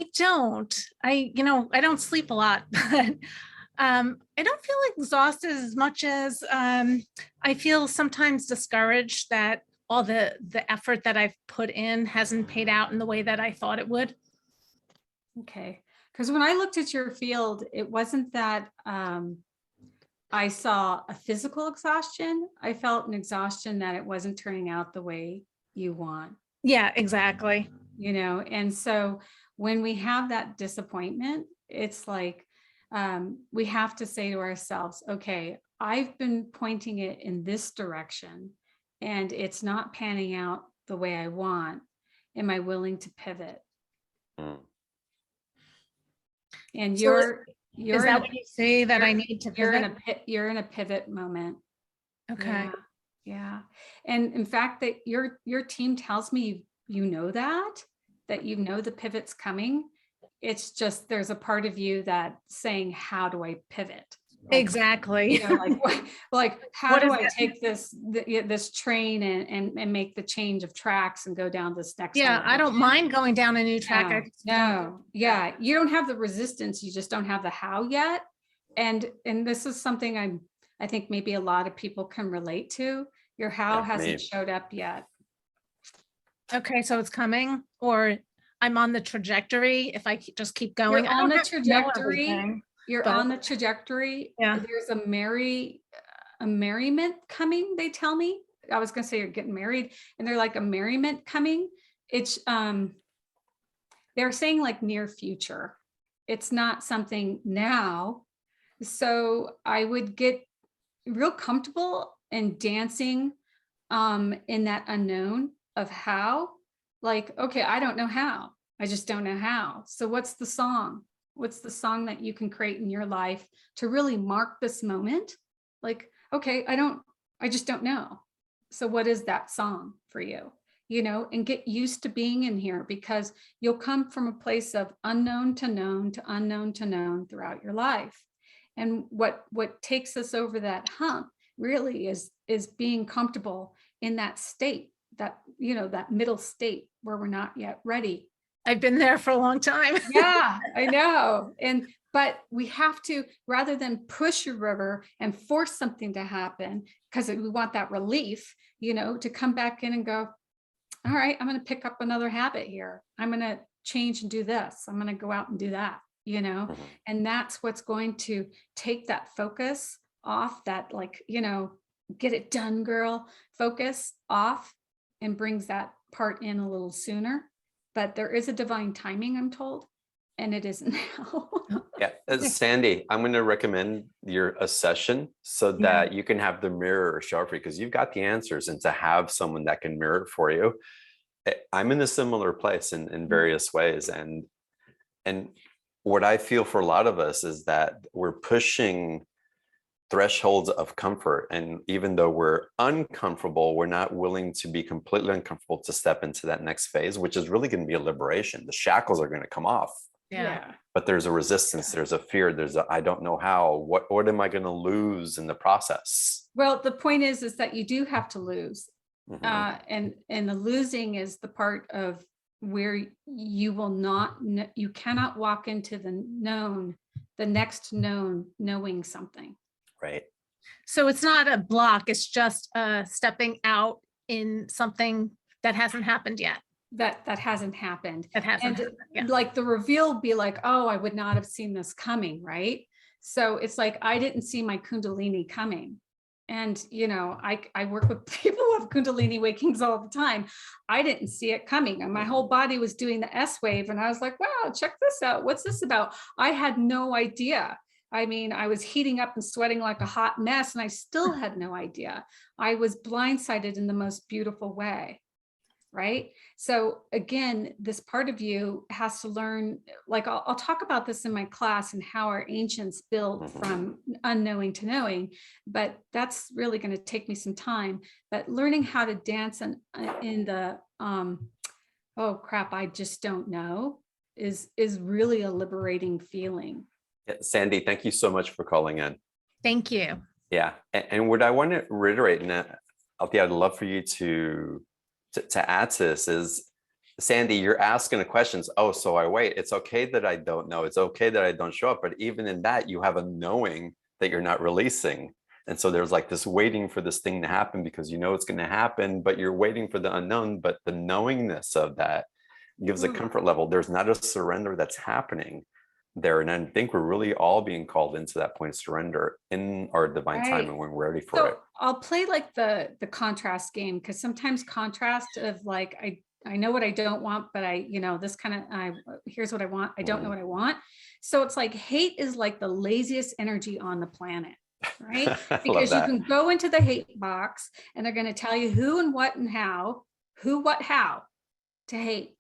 I don't. I don't sleep a lot, but I don't feel exhausted as much as I feel sometimes discouraged that all the effort that I've put in hasn't paid out in the way that I thought it would. Okay. Because when I looked at your field, it wasn't that I saw a physical exhaustion. I felt an exhaustion that it wasn't turning out the way you want, Yeah, exactly. and so when we have that disappointment, it's like we have to say to ourselves, okay, I've been pointing it in this direction and it's not panning out the way I want. Am I willing to pivot? Mm. And So you're is in that a what you say that I you're need to you're in pivot? you're in a pivot moment. Okay. Yeah. Yeah. And in fact, that your team tells me you know that you know the pivot's coming. It's just there's a part of you that saying, how do I pivot? Like, Exactly. like like how What do is I that? take this train and make the change of tracks and go down this next Yeah, I don't elevation? mind going down a new track. I No, just don't. no, yeah, you don't have the resistance, you just don't have the how yet. And this is something I think maybe a lot of people can relate to. Your how Yeah, hasn't me. showed up yet. Okay, so it's coming, or I'm on the trajectory if I just keep going. You're I on don't the have to know trajectory. everything, You're but on the trajectory. yeah. There's a merriment coming, they tell me. I was gonna say you're getting married, and they're like a merriment coming. It's they're saying like near future. It's not something now. So I would get real comfortable in dancing in that unknown of how. Like, okay, I don't know how. I just don't know how. So what's the song? What's the song that you can create in your life to really mark this moment? Like, okay, I just don't know. So what is that song for you? And get used to being in here, because you'll come from a place of unknown to known to unknown to known throughout your life. And what takes us over that hump really is being comfortable in that state, that middle state where we're not yet ready. I've been there for a long time. Yeah, I know. But we have to, rather than push a river and force something to happen, because we want that relief, to come back in and go, all right, I'm going to pick up another habit here. I'm going to change and do this. I'm going to go out and do that, Mhm. and that's what's going to take that focus off, that get it done, girl, focus off, and brings that part in a little sooner. But there is a divine timing, I'm told, and it isn't now. Yeah, Sandy, I'm going to recommend a session so Yeah. that you can have the mirror show up for you, because you've got the answers, and to have someone that can mirror it for you. I'm in a similar place in various ways, and what I feel for a lot of us is that we're pushing thresholds of comfort, and even though we're uncomfortable, we're not willing to be completely uncomfortable to step into that next phase, which is really going to be a liberation. The shackles are going to come off. Yeah. But there's a resistance, there's a fear, I don't know how, what am I going to lose in the process? Well, the point is that you do have to lose. Mhm. And the losing is the part of where you will not, you cannot walk into the next known, knowing something. Right. So it's not a block, it's just stepping out in something that hasn't happened yet. That hasn't happened. That hasn't And happened. Yeah. like the reveal be like, oh, I would not have seen this coming, right? So it's like, I didn't see my Kundalini coming. And, I work with people who have Kundalini wakings all the time. I didn't see it coming. And my whole body was doing the S wave. And I was like, wow, check this out. What's this about? I had no idea. I mean, I was heating up and sweating like a hot mess, and I still had no idea. I was blindsided in the most beautiful way. Right. So again, this part of you has to learn, like I'll talk about this in my class and how our ancients built from unknowing to knowing, but that's really going to take me some time. But learning how to dance in the oh crap, I just don't know is really a liberating feeling. Yeah, Sandy, thank you so much for calling in. Thank you. Yeah, and what I want to reiterate, and Althea, I'd love for you to add to this is, Sandy, you're asking the questions. Oh, so I wait. It's okay that I don't know. It's okay that I don't show up. But even in that, you have a knowing that you're not releasing. And so there's like this waiting for this thing to happen because you know it's going to happen, but you're waiting for the unknown. But the knowingness of that gives a comfort level. There's not a surrender that's happening there. And I think we're really all being called into that point of surrender in our divine time and when we're ready for it. I'll play like the contrast game, because sometimes contrast of like, I know what I don't want, but this kind of, here's what I want. I don't know what I want. So it's like hate is like the laziest energy on the planet, right? Because you can go into the hate box and they're going to tell you who and what and how, who, what, how to hate.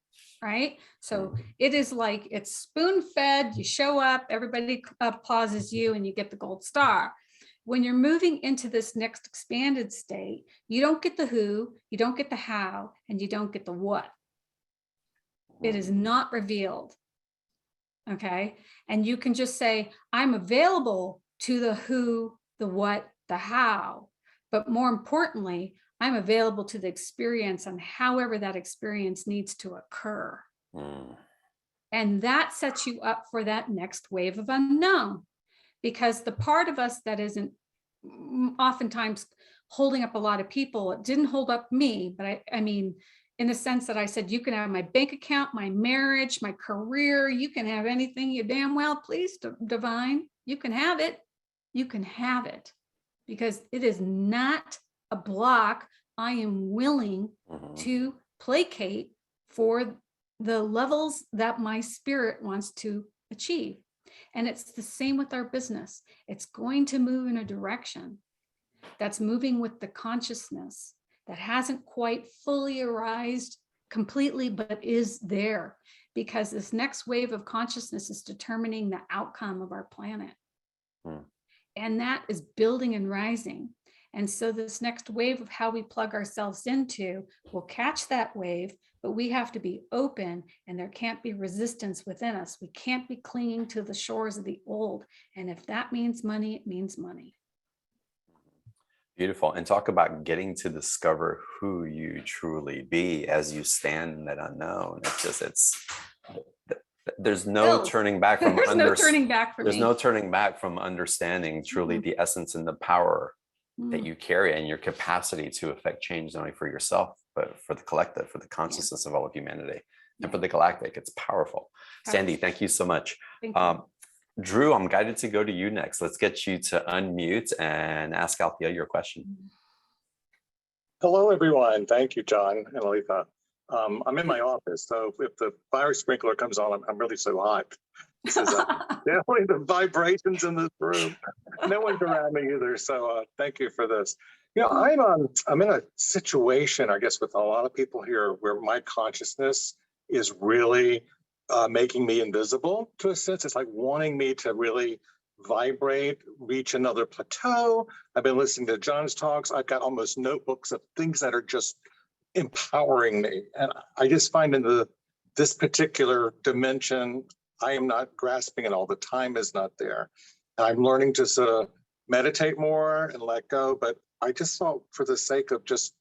Right. So it is like it's spoon fed. You show up, everybody applauses you, and you get the gold star. When you're moving into this next expanded state, you don't get the who, you don't get the how, and you don't get the what. It is not revealed. Okay. And you can just say, I'm available to the who, the what, the how. But more importantly, I'm available to the experience and however that experience needs to occur. And that sets you up for that next wave of unknown, because the part of us that isn't oftentimes holding up a lot of people, it didn't hold up me, but I mean, in the sense that I said, you can have my bank account, my marriage, my career, you can have anything you damn well please, divine, you can have it. You can have it, because it is not a block. I am willing to placate for the levels that my spirit wants to achieve. And it's the same with our business. It's going to move in a direction that's moving with the consciousness that hasn't quite fully arised completely, but is there, because this next wave of consciousness is determining the outcome of our planet. And that is building and rising. And so this next wave of how we plug ourselves into will catch that wave, but we have to be open, and there can't be resistance within us. We can't be clinging to the shores of the old. And if that means money, it means money. Beautiful. And talk about getting to discover who you truly be as you stand in that unknown. There's no turning back from There's no turning back for me. There's no turning back from understanding truly the essence and the power that you carry and your capacity to affect change, not only for yourself, but for the collective, for the consciousness of all of humanity, and for the galactic. It's powerful. Sandy, thank you so much. Drew, I'm guided to go to you next. Let's get you to unmute and ask Althea your question. Hello, everyone. Thank you, John and Althea. I'm in my office, so if the fire sprinkler comes on, I'm really so hot. This is definitely the vibrations in this room. No one's around me either, so thank you for this. You know, I'm in a situation, I guess, with a lot of people here where my consciousness is really making me invisible to a sense. It's like wanting me to really vibrate, reach another plateau. I've been listening to John's talks. I've got almost notebooks of things that are just empowering me. And I just find in this particular dimension, I am not grasping it all. The time is not there. I'm learning to sort of meditate more and let go. But I just thought, for the sake of just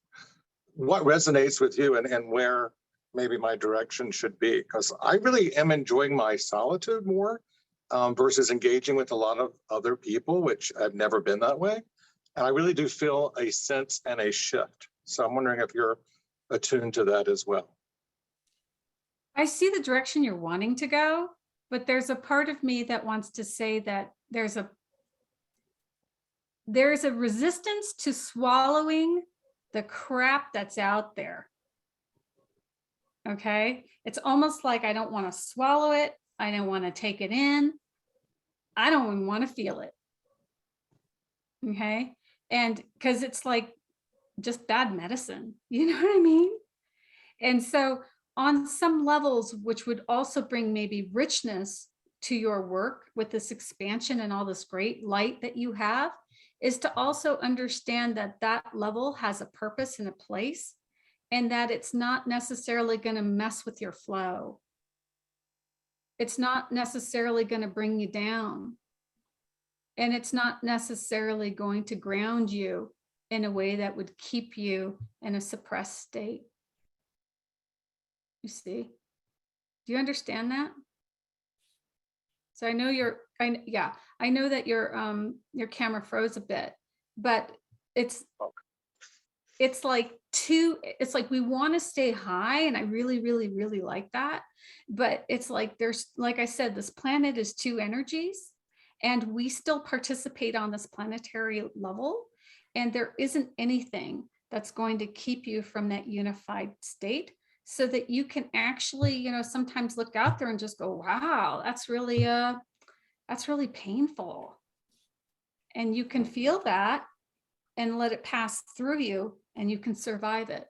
what resonates with you and where maybe my direction should be, because I really am enjoying my solitude more versus engaging with a lot of other people, which I've never been that way. And I really do feel a sense and a shift. So I'm wondering if you're attuned to that as well. I see the direction you're wanting to go, but there's a part of me that wants to say that there's a resistance to swallowing the crap that's out there. Okay. It's almost like I don't want to swallow it. I don't want to take it in. I don't even want to feel it. Okay. And because it's like just bad medicine, you know what I mean? And so on some levels, which would also bring maybe richness to your work with this expansion and all this great light that you have, is to also understand that that level has a purpose and a place, and that it's not necessarily going to mess with your flow. It's not necessarily going to bring you down. And it's not necessarily going to ground you in a way that would keep you in a suppressed state. You see? Do you understand that? So I know I know that your camera froze a bit, but it's like it's like we want to stay high, and I really, really, really like that. But it's like there's, like I said, this planet is two energies, and we still participate on this planetary level, and there isn't anything that's going to keep you from that unified state, so that you can actually, you know, sometimes look out there and just go, wow, that's really painful. And you can feel that and let it pass through you, and you can survive it.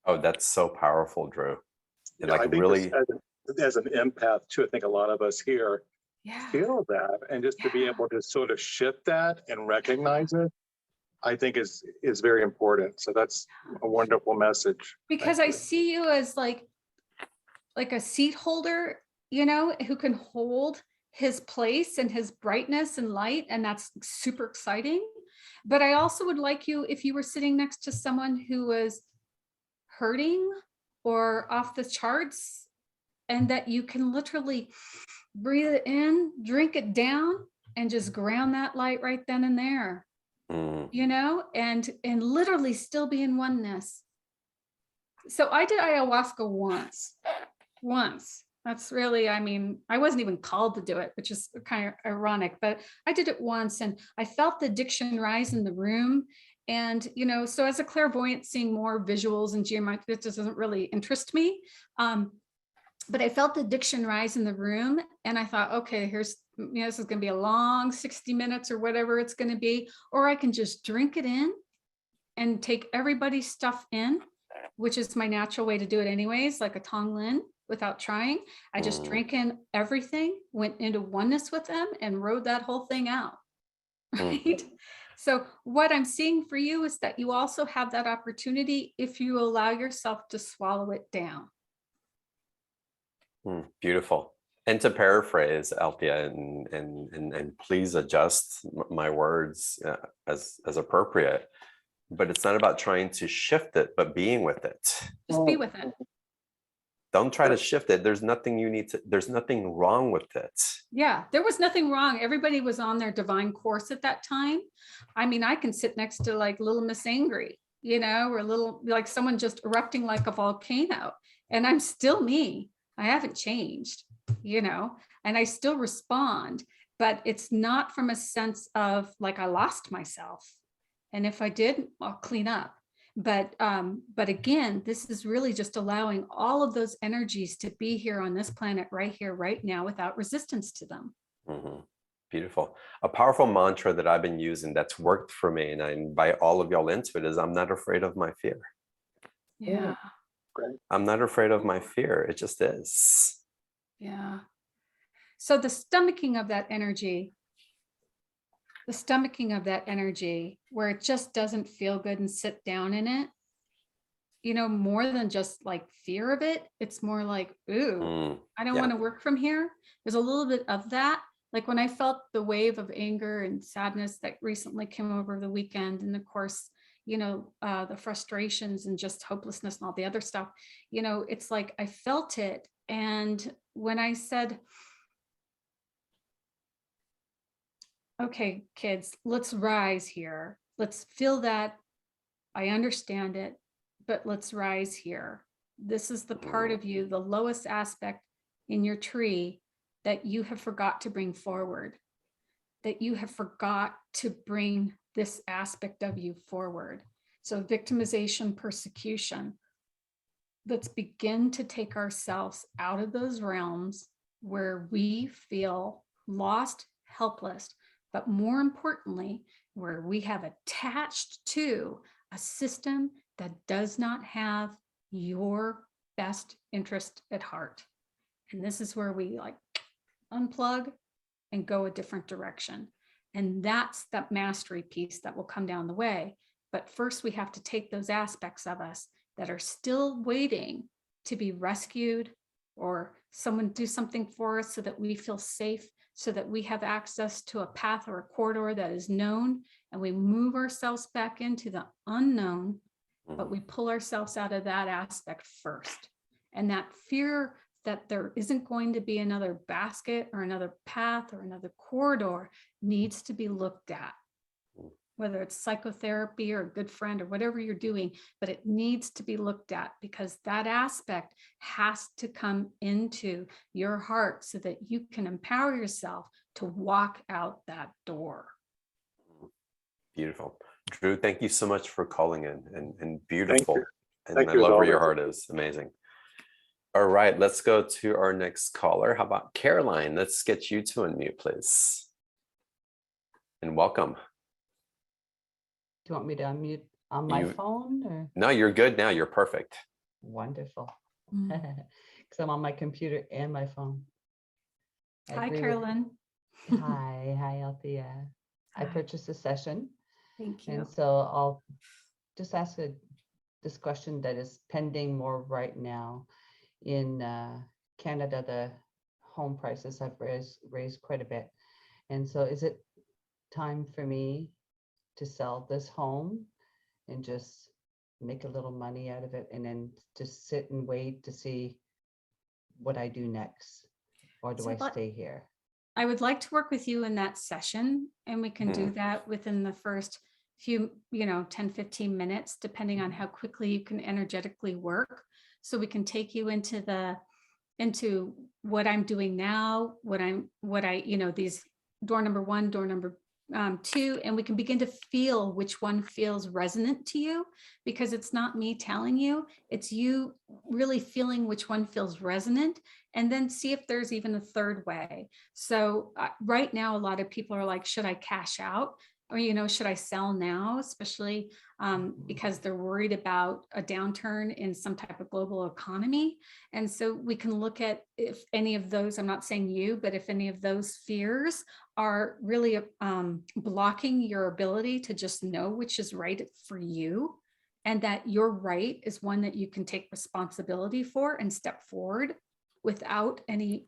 Oh, that's so powerful, Drew. You And know, I like think really, as an empath too, I think a lot of us here Yeah. feel that, and just to be Yeah. able to sort of shift that and recognize it, I think is very important. So that's a wonderful message. Because Thank I you. see you as like a seat holder, you know, who can hold his place and his brightness and light, and that's super exciting. But I also would like you, if you were sitting next to someone who was hurting or off the charts, and that you can literally breathe it in, drink it down, and just ground that light right then and there, you know, and literally still be in oneness. So I did ayahuasca once. That's really, I mean, I wasn't even called to do it, which is kind of ironic, but I did it once, and I felt the addiction rise in the room. And, you know, so as a clairvoyant, seeing more visuals and geometry, it just doesn't really interest me. But I felt the addiction rise in the room, and I thought, okay, here's, you know, this is going to be a long 60 minutes or whatever it's going to be, or I can just drink it in and take everybody's stuff in, which is my natural way to do it anyways, like a Tonglen, without trying. I just drank in everything, went into oneness with them, and rode that whole thing out. Right? So what I'm seeing for you is that you also have that opportunity if you allow yourself to swallow it down. Beautiful. And to paraphrase Althea, and please adjust my words as appropriate, but it's not about trying to shift it, but being with it. Just be with it. Don't try to shift it. There's nothing you need to, there's nothing wrong with it. Yeah, there was nothing wrong. Everybody was on their divine course at that time. I mean, I can sit next to like little Miss Angry, you know, or little, like someone just erupting like a volcano, and I'm still me. I haven't changed, you know, and I still respond, but it's not from a sense of like I lost myself. And if I did, I'll clean up. But again, this is really just allowing all of those energies to be here on this planet right here, right now, without resistance to them. Beautiful. A powerful mantra that I've been using that's worked for me, and I invite all of y'all into it, is I'm not afraid of my fear. Yeah. Great. I'm not afraid of my fear. It just is. Yeah. So the stomaching of that energy, where it just doesn't feel good, and sit down in it, you know, more than just like fear of it, it's more like, ooh, I don't want to work from here. There's a little bit of that. Like when I felt the wave of anger and sadness that recently came over the weekend, and of course, you know, the frustrations and just hopelessness and all the other stuff, you know, it's like I felt it. And when I said, okay, kids, let's rise here. Let's feel that. I understand it, but let's rise here. This is the part of you, the lowest aspect in your tree that you have forgot to bring forward, that you have forgot to bring this aspect of you forward. So victimization, persecution. Let's begin to take ourselves out of those realms where we feel lost, helpless, but more importantly, where we have attached to a system that does not have your best interest at heart. And this is where we like unplug and go a different direction. And that's that mastery piece that will come down the way. But first we have to take those aspects of us that are still waiting to be rescued, or someone do something for us so that we feel safe, so that we have access to a path or a corridor that is known, and we move ourselves back into the unknown, but we pull ourselves out of that aspect first. And that fear that there isn't going to be another basket or another path or another corridor needs to be looked at, whether it's psychotherapy or a good friend or whatever you're doing, but it needs to be looked at, because that aspect has to come into your heart so that you can empower yourself to walk out that door. Beautiful. Drew, thank you so much for calling in, and beautiful. you. And Thank I you as love where your always. heart is. Amazing. All right, let's go to our next caller. How about Caroline? Let's get you to unmute, please. And welcome. Do you want me to unmute on my phone or? No, you're good now. You're perfect. Wonderful. Because I'm on my computer and my phone. I Hi, agree with- Carolyn. Hi, Althea. I Hi. purchased a session, Thank you. and so I'll just ask this question that is pending more right now. In Canada, the home prices have raised quite a bit. And so is it time for me to sell this home and just make a little money out of it, and then just sit and wait to see what I do next? Or do So I let- stay here? I would like to work with you in that session, and we can do that within the first few, 10, 15 minutes, depending on how quickly you can energetically work. So we can take you into what I'm doing now, these door number 1, door number 2, and we can begin to feel which one feels resonant to you, because it's not me telling you, it's you really feeling which one feels resonant, and then see if there's even a third way. So right now, a lot of people are like, should I cash out? Or, should I sell now, especially because they're worried about a downturn in some type of global economy. And so we can look at if any of those, I'm not saying you, but if any of those fears are really blocking your ability to just know which is right for you, and that your right is one that you can take responsibility for and step forward without any,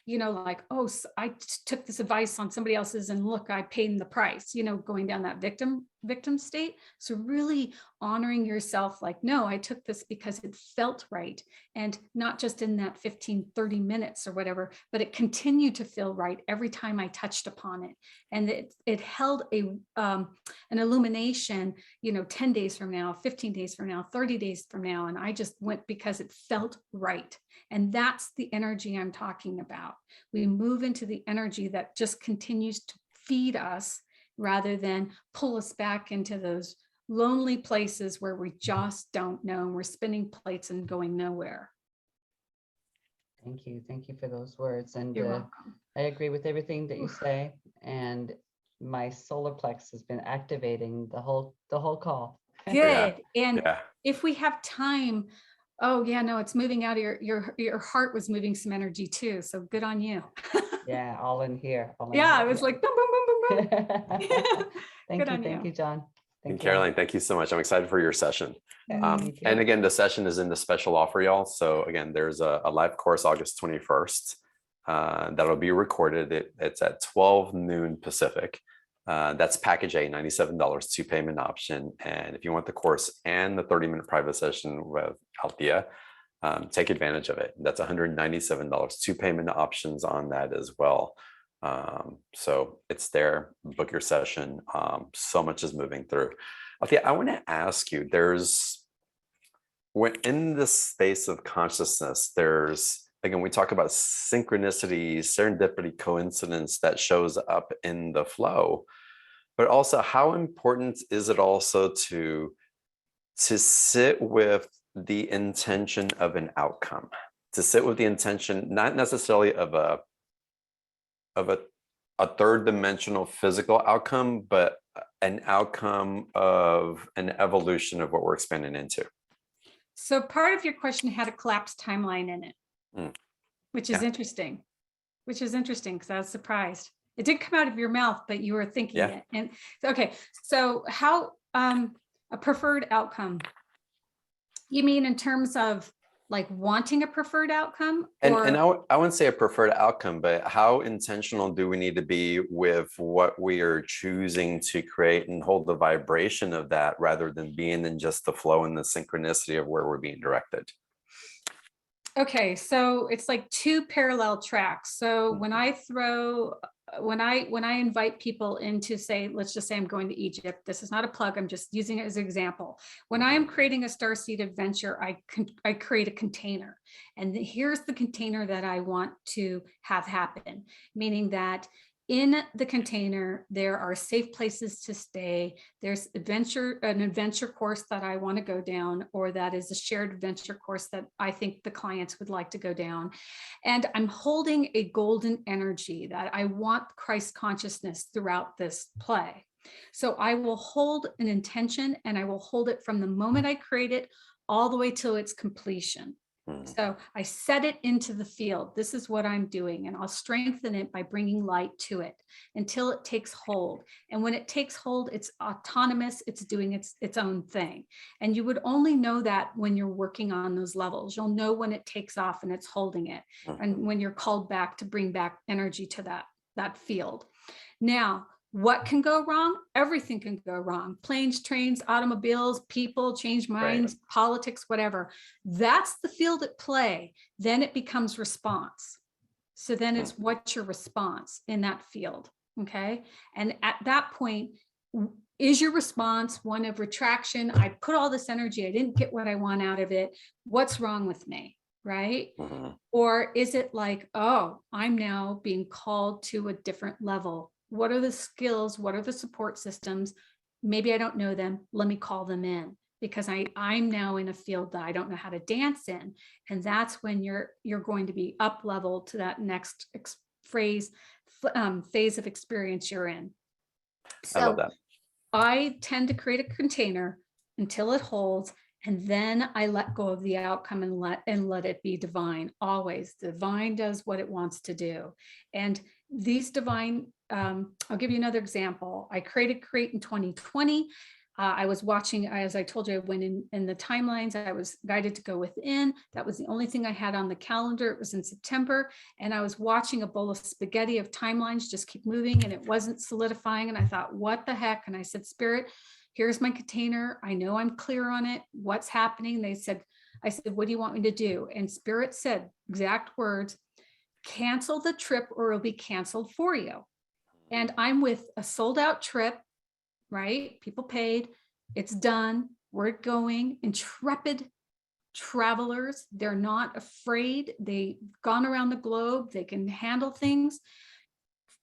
like, oh, I took this advice on somebody else's and look, I paid the price, going down that victim state. So really honoring yourself, like, no, I took this because it felt right. And not just in that 15, 30 minutes or whatever, but it continued to feel right every time I touched upon it. And it held an illumination, 10 days from now, 15 days from now, 30 days from now. And I just went because it felt right. And that's the energy I'm talking about. We move into the energy that just continues to feed us rather than pull us back into those lonely places where we just don't know. And we're spinning plates and going nowhere. Thank you. Thank you for those words. And You're welcome. I agree with everything that you say. And my solar plex has been activating the whole call. Good. And Yeah. if we have time, oh yeah, no, it's moving out of your heart was moving some energy too. So good on you. Yeah, all in here. Yeah, it was like boom, boom, boom, boom, boom. Thank Good on you, John. And Thank you. Caroline, thank you so much. I'm excited for your session. Yeah, me too. And again, the session is in the special offer, y'all. So again, there's a live course August 21st that'll be recorded. It's at 12 noon Pacific. That's package A, $97, 2-payment option. And if you want the course and the 30-minute private session with Althea, take advantage of it. That's $197, 2-payment options on that as well. So it's there, book your session. So much is moving through. Althea, I want to ask you, when in the space of consciousness, again, we talk about synchronicity, serendipity, coincidence that shows up in the flow, but also how important is it also to sit with the intention of an outcome? to sit with the intention, not necessarily of a third dimensional physical outcome, but an outcome of an evolution of what we're expanding into. So part of your question had a collapsed timeline in it, which is Yeah. interesting, because I was surprised. It did come out of your mouth, but you were thinking Yeah. it. And okay, so how a preferred outcome? You mean in terms of like wanting a preferred outcome? And Or I wouldn't say a preferred outcome, but how intentional do we need to be with what we are choosing to create and hold the vibration of that rather than being in just the flow and the synchronicity of where we're being directed? okay, so it's like two parallel tracks. So when I throw, when I invite people into, say, let's just say I'm going to Egypt. This is not a plug. I'm just using it as an example. When I am creating a Starseed adventure, I create a container, and here's the container that I want to have happen, meaning that in the container, there are safe places to stay. There's an adventure course that I want to go down, or that is a shared adventure course that I think the clients would like to go down. And I'm holding a golden energy that I want Christ consciousness throughout this play. So I will hold an intention, and I will hold it from the moment I create it all the way till its completion. So I set it into the field. This is what I'm doing, and I'll strengthen it by bringing light to it until it takes hold. And when it takes hold, it's autonomous. It's doing its own thing. And you would only know that when you're working on those levels. You'll know when it takes off and it's holding it, and when you're called back to bring back energy to that field. Now, what can go wrong? Everything can go wrong. Planes, trains, automobiles, people, change minds, politics, whatever. That's the field at play. Then it becomes response. So then it's what's your response in that field, okay? And at that point, is your response one of retraction? I put all this energy, I didn't get what I want out of it. What's wrong with me, right? Or is it like, oh, I'm now being called to a different level? What are the skills? What are the support systems? Maybe I don't know them. Let me call them in, because I'm now in a field that I don't know how to dance in. And that's when you're going to be up level to that next phase of experience you're in. So I love that. I tend to create a container until it holds, and then I let go of the outcome and let it be divine. Always divine does what it wants to do. And these divine, I'll give you another example. I created Create in 2020. I was watching, as I told you, I went in the timelines. I was guided to go within. That was the only thing I had on the calendar. It was in September. And I was watching a bowl of spaghetti of timelines just keep moving, and it wasn't solidifying. And I thought, what the heck? And I said, Spirit, here's my container. I know I'm clear on it. What's happening? I said, what do you want me to do? And Spirit said, exact words, cancel the trip or it'll be canceled for you. And I'm with a sold out trip, right? People paid, it's done, we're going. Intrepid travelers, they're not afraid. They've gone around the globe, they can handle things.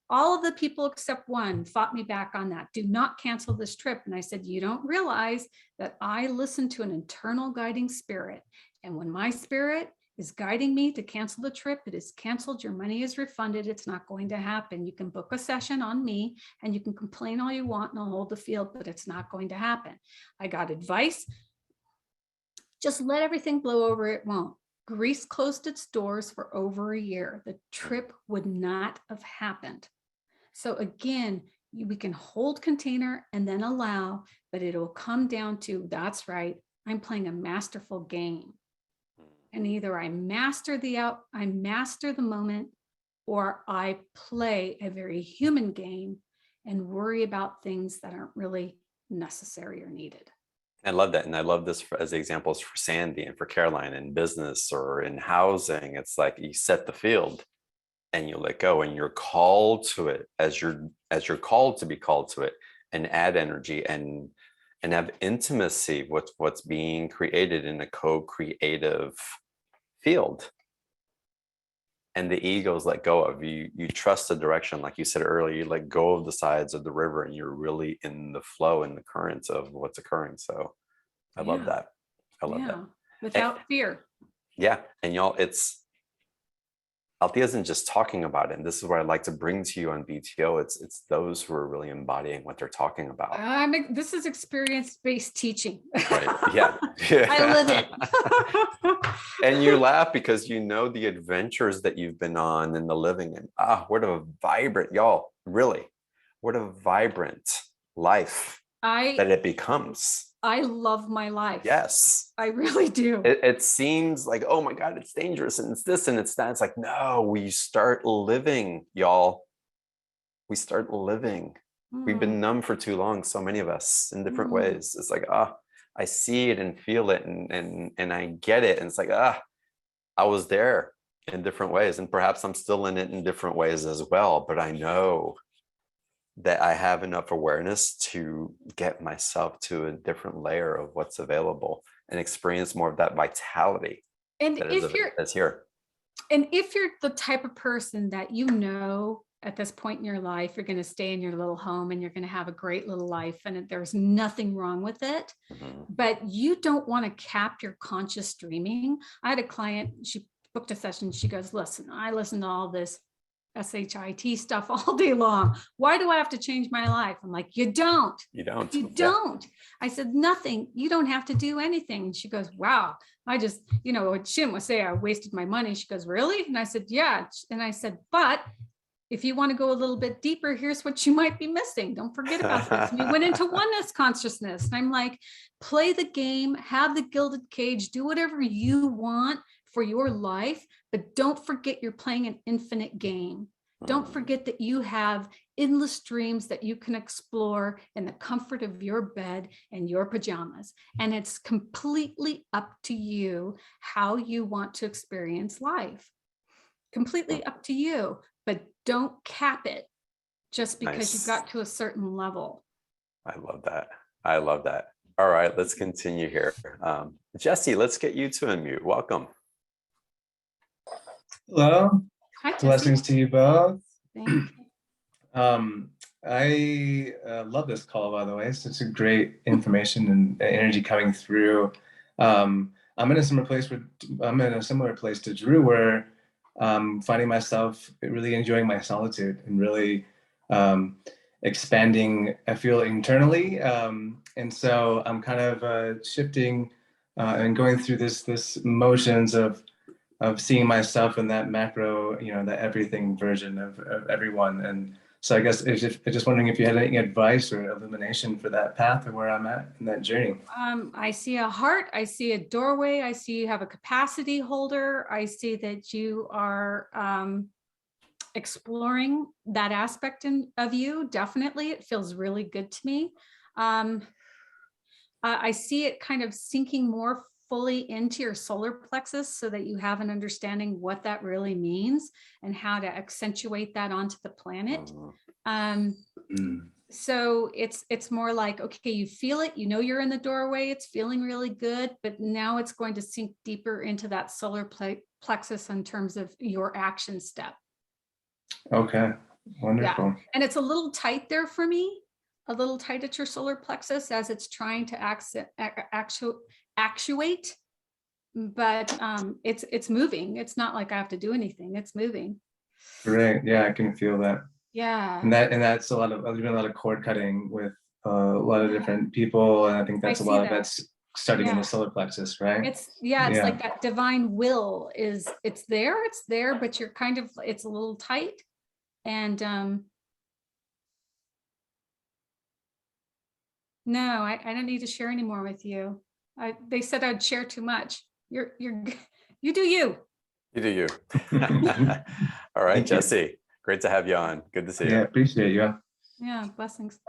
All of the people except one fought me back on that. Do not cancel this trip. And I said, you don't realize that I listen to an internal guiding spirit. And when my spirit is guiding me to cancel the trip, it is canceled. Your money is refunded. It's not going to happen. You can book a session on me and you can complain all you want and I'll hold the field, but it's not going to happen. I got advice. Just let everything blow over. It won't. Greece closed its doors for over a year. The trip would not have happened. So again, we can hold container and then allow, but it'll come down to, that's right, I'm playing a masterful game. And either I master the moment, or I play a very human game and worry about things that aren't really necessary or needed. I love that. And I love this as examples for Sandy and for Caroline in business or in housing. It's like you set the field and you let go, and you're called to it as you're called to be called to it, and add energy and have intimacy with what's being created in a co-creative field. And the egos let go of you. You trust the direction, like you said earlier, you let go of the sides of the river and you're really in the flow and the currents of what's occurring. So I love that. I love that. Without fear. Yeah. And y'all, it's Althea isn't just talking about it. And this is what I'd like to bring to you on BTO. It's those who are really embodying what they're talking about. This is experience-based teaching. Right. Yeah. I live it. And you laugh because you know the adventures that you've been on and the living, and what a vibrant, y'all, really, what a vibrant life that it becomes. I love my life. Yes. I really do. It seems like, oh my God, it's dangerous and it's this and it's that. It's like, no, we start living, y'all. We start living. We've been numb for too long, so many of us, in different ways. It's like, I see it and feel it and I get it. And it's like, I was there in different ways. And perhaps I'm still in it in different ways as well. But I know that I have enough awareness to get myself to a different layer of what's available and experience more of that vitality. And that's here. And if you're the type of person that you know at this point in your life, you're going to stay in your little home and you're going to have a great little life and there's nothing wrong with it, but you don't want to cap your conscious dreaming. I had a client, she booked a session. She goes, listen, I listen to all this SHIT stuff all day long. Why do I have to change my life? I'm like, you don't. You don't. I said, nothing. You don't have to do anything. And she goes, wow. I just, she didn't want to say I wasted my money. She goes, really? And I said, yeah. And I said, but if you want to go a little bit deeper, here's what you might be missing. Don't forget about this. And we went into oneness consciousness. And I'm like, play the game, have the gilded cage, do whatever you want for your life, but don't forget you're playing an infinite game. Don't forget that you have endless dreams that you can explore in the comfort of your bed and your pajamas. And it's completely up to you how you want to experience life. Completely up to you, but don't cap it just because you got to a certain level. I love that. I love that. All right, let's continue here. Jesse, let's get you to unmute. Welcome. Hello. Hi, Blessings to you both. Thank you. I love this call, by the way. It's such a great information and energy coming through. I'm in a similar place to Drew, where finding myself really enjoying my solitude and really expanding, I feel, internally. And so I'm kind of shifting and going through this motions of seeing myself in that macro, that everything version of everyone. And so I guess I'm just wondering if you had any advice or illumination for that path or where I'm at in that journey. I see a heart, I see a doorway, I see you have a capacity holder, I see that you are exploring that aspect of you. Definitely, it feels really good to me. I see it kind of sinking more fully into your solar plexus so that you have an understanding what that really means and how to accentuate that onto the planet. So it's more like, okay, you feel it, you're in the doorway, it's feeling really good, but now it's going to sink deeper into that solar plexus in terms of your action step. Okay, wonderful. Yeah. And it's a little tight there for me, a little tight at your solar plexus as it's trying to actuate, but it's moving. It's not like I have to do anything. It's moving. Great. Yeah, I can feel that. Yeah. And that's I've doing a lot of cord cutting with a lot of different people, and I think that's a lot of that's starting in the solar plexus, right? It's like that divine will it's there, but you're kind of, it's a little tight. And no, I don't need to share anymore with you. They said I'd share too much. You do you. You do you. All right, Jesse, great to have you on. Good to see you. Yeah, appreciate you. Yeah, blessings.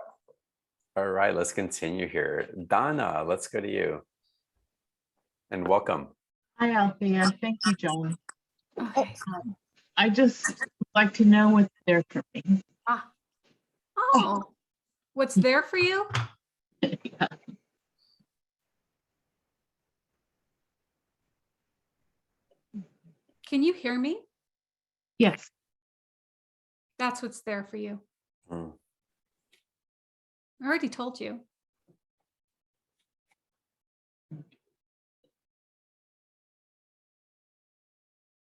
All right, let's continue here. Donna, let's go to you. And welcome. Hi, Althea. Thank you, John. Okay. I just would like to know what's there for me. Oh, what's there for you? Yeah. Can you hear me? Yes. That's what's there for you. I already told you.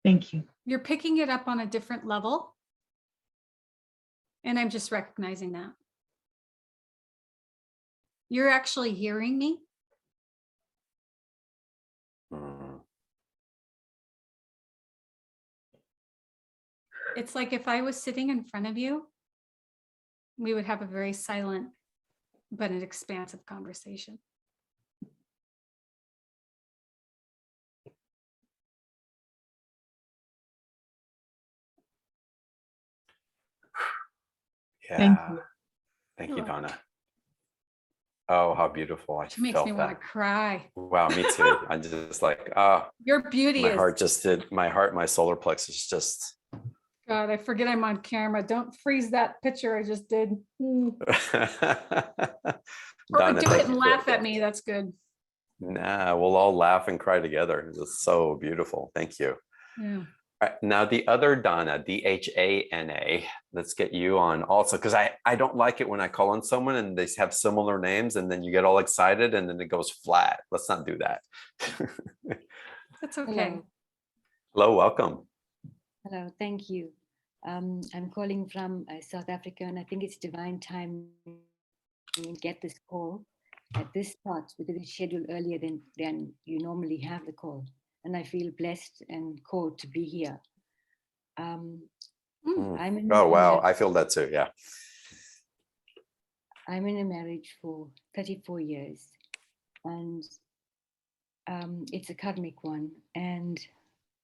Thank you. You're picking it up on a different level. And I'm just recognizing that. You're actually hearing me. Mm. It's like if I was sitting in front of you, we would have a very silent but an expansive conversation. Thank Yeah. you. Thank you, You're Donna. Oh, how beautiful. I She makes felt me want that. to cry. Wow, me too. I just like, ah, Your beauty my is, heart just did, my heart, my solar plexus just. God, I forget I'm on camera. Don't freeze that picture I just did. Or Donna, do thank it and you for laugh that at me. gift. That's good. Nah, we'll all laugh and cry together. It's so beautiful. Thank you. Yeah. All right, now the other Donna, Dhana, let's get you on also, because I don't like it when I call on someone and they have similar names and then you get all excited and then it goes flat. Let's not do that. That's okay. Hello. Hello, welcome. Hello, thank you. I'm calling from South Africa, and I think it's divine time to get this call at this spot because it's scheduled earlier than you normally have the call. And I feel blessed and called to be here. I'm in Oh, a wow. mar- I feel that too. Yeah. I'm in a marriage for 34 years, and it's a karmic one. And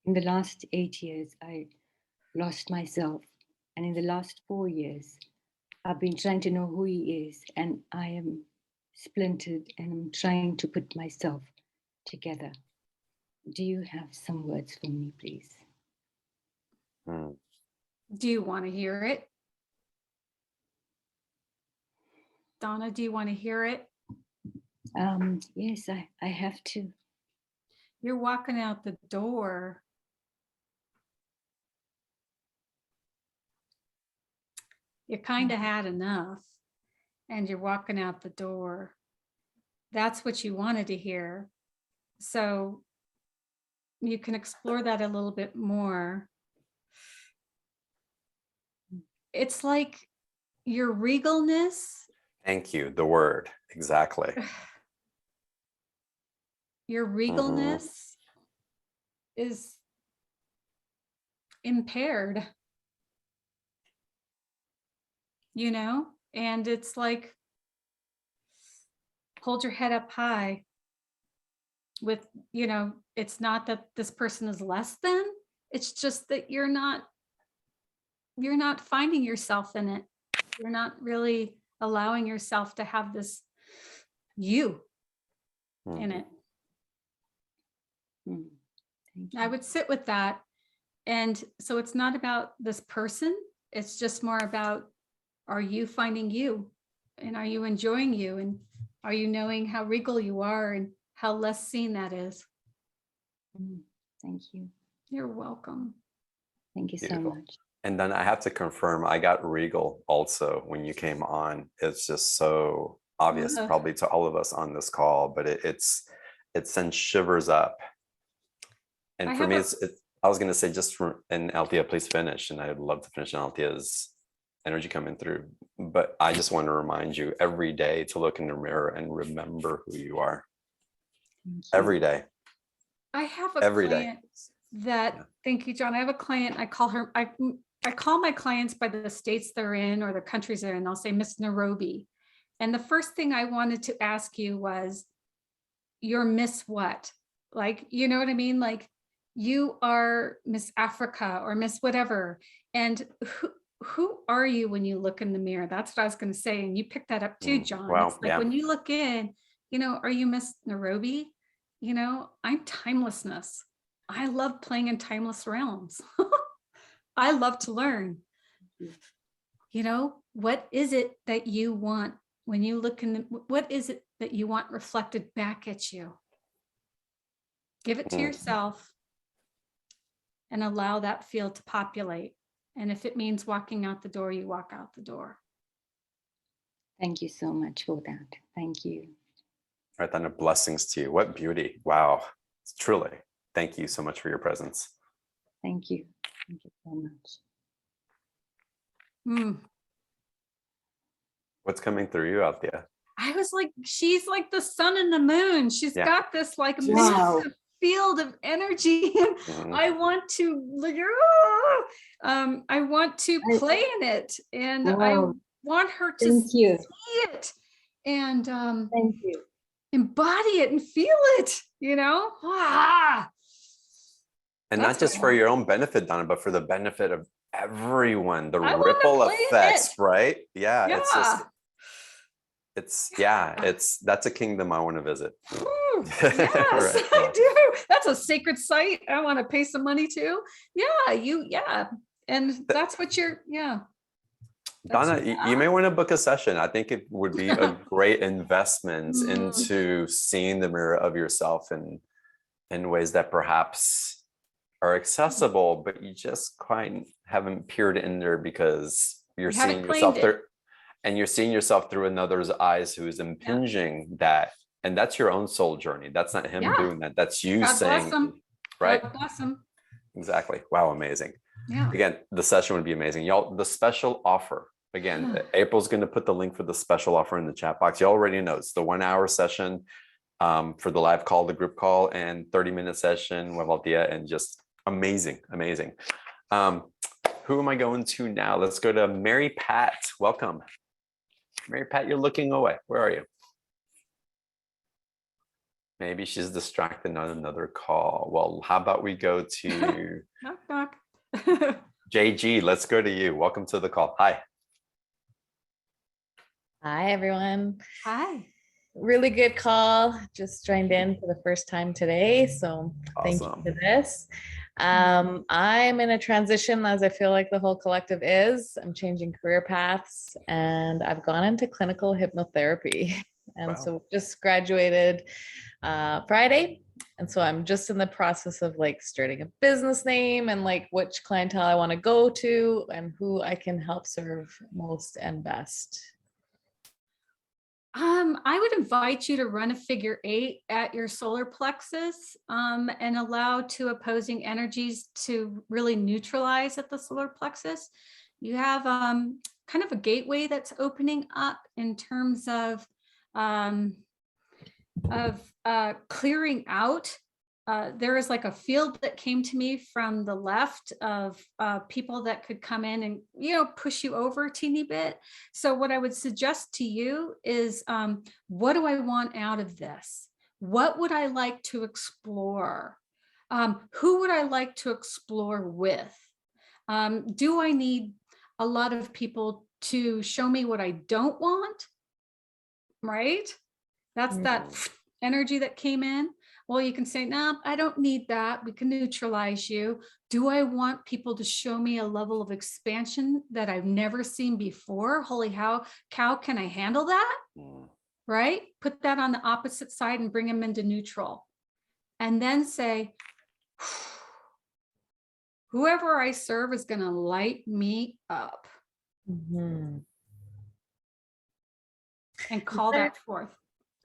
in the last 8 years, I lost myself. And in the last 4 years, I've been trying to know who he is, and I am splintered and I'm trying to put myself together. Do you have some words for me, please? Mm. Do you want to hear it? Donna, do you want to hear it? Yes, I have to. You're walking out the door. You kind of had enough and you're walking out the door. That's what you wanted to hear. So you can explore that a little bit more. It's like your regalness, Thank you. The word. Exactly. your regalness is impaired, you know, and it's like, hold your head up high with, you know, it's not that this person is less than, it's just that you're not finding yourself in it. You're not really allowing yourself to have this you in it. Thank you. I would sit with that. And so it's not about this person. It's just more about, are you finding you? And are you enjoying you? And are you knowing how regal you are and how less seen that is? Thank you. You're welcome. Thank you so Beautiful. much. And then I have to confirm, I got regal also when you came on. It's just so obvious, Ugh. probably to all of us on this call, but it sends shivers up. And I for have me, a- I was going to say just for, and Althea, please finish. And I'd love to finish on Althea's energy coming through. But I just want to remind you every day to look in the mirror and remember who you are. Thank you. Every day. I have a Every day. client that, Yeah. thank you, John. I have a client, I call her, I call my clients by the states they're in or the countries they're in. I'll say Miss Nairobi. And the first thing I wanted to ask you was, you're Miss what? Like, you know what I mean? Like, you are Miss Africa or Miss whatever. And who are you when you look in the mirror? That's what I was going to say. And you picked that up too, John. Wow, It's like yeah. when you look in, you know, are you Miss Nairobi? You know, I'm timelessness. I love playing in timeless realms. I love to learn. You know, what is it that you want when you look in the, what is it that you want reflected back at you? Give it to yourself and allow that field to populate. And if it means walking out the door, you walk out the door. Thank you so much for that. Thank you. All right, then blessings to you. What beauty. Wow. Truly. Thank you so much for your presence. Thank you. Thank you so much. Mm. What's coming through you, Althea? I was like, she's like the sun and the moon. She's Yeah. got this like Wow. massive field of energy. Mhm. I want to like, I want to play in it, and I Wow. want her to Thank you. see it and Thank you. embody it and feel it, you know? Ah, And That's not just what I for want. your own benefit, Donna, but for the benefit of everyone, the I wanna ripple play in effects, it. right? Yeah, it's just, Yeah. that's a kingdom I want to visit. Whew, Right, yes, yeah. I do. That's a sacred site. I want to pay some money to. Yeah. And that's what you're, yeah. That's Donna, what- you may want to book a session. I think it would be a great investment Mm. into seeing the mirror of yourself in ways that perhaps are accessible, but you just quite haven't peered in there because you're You haven't seeing yourself claimed it. there, and you're seeing yourself through another's eyes who is impinging that, and that's your own soul journey. That's not him Yeah. doing that. That's you God bless saying, him. right? God bless him. Exactly. Wow, amazing. Yeah. Again, the session would be amazing. Y'all, the special offer. Again, April's going to put the link for the special offer in the chat box. You already know it's the 1 hour session for the live call, the group call, and 30-minute session with Althea, and just amazing. Who am I going to now? Let's go to Mary Pat. Welcome. Mary Pat, you're looking away. Where are you? Maybe she's distracted on another call. Well, how about we go to Knock, knock. JG? Let's go to you. Welcome to the call. Hi. Hi, everyone. Hi. Really good call. Just joined in for the first time today. So thank you Awesome. for this. I'm in a transition, as I feel like the whole collective is. I'm changing career paths, and I've gone into clinical hypnotherapy. And Wow. so just graduated Friday. And so I'm just in the process of like starting a business name and like which clientele I want to go to and who I can help serve most and best. I would invite you to run a figure 8 at your solar plexus and allow two opposing energies to really neutralize at the solar plexus. You have kind of a gateway that's opening up in terms of clearing out. There is like a field that came to me from the left of people that could come in and, you know, push you over a teeny bit. So what I would suggest to you is, what do I want out of this? What would I like to explore? Who would I like to explore with? Do I need a lot of people to show me what I don't want? Right? That's that energy that came in. Well, you can say, no, I don't need that. We can neutralize you. Do I want people to show me a level of expansion that I've never seen before? Holy cow, can I handle that? Right? Put that on the opposite side and bring them into neutral. And then say, whoever I serve is going to light me up. And call that forth.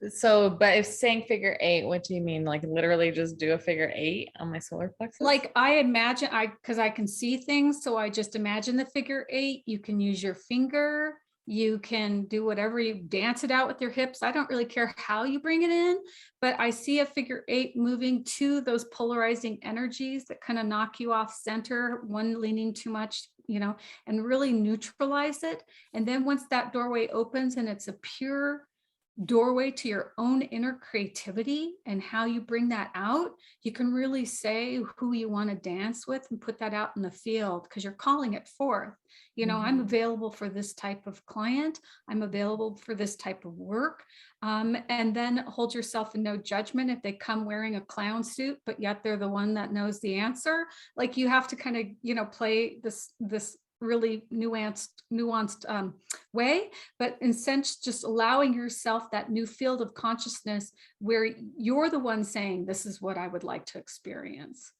So, but if saying figure 8, what do you mean? Like literally just do a figure 8 on my solar plexus? Like I imagine, because I can see things, so I just imagine the figure 8. You can use your finger, you can do whatever, you dance it out with your hips. I don't really care how you bring it in, but I see a figure 8 moving to those polarizing energies that kind of knock you off center, one leaning too much, you know, and really neutralize it. And then once that doorway opens and it's a pure doorway to your own inner creativity and how you bring that out, you can really say who you want to dance with and put that out in the field because you're calling it forth. You know, I'm available for this type of client. I'm available for this type of work. And then hold yourself in no judgment if they come wearing a clown suit, but yet they're the one that knows the answer. Like you have to kind of, you know, play this really nuanced way, but in sense, just allowing yourself that new field of consciousness where you're the one saying, this is what I would like to experience.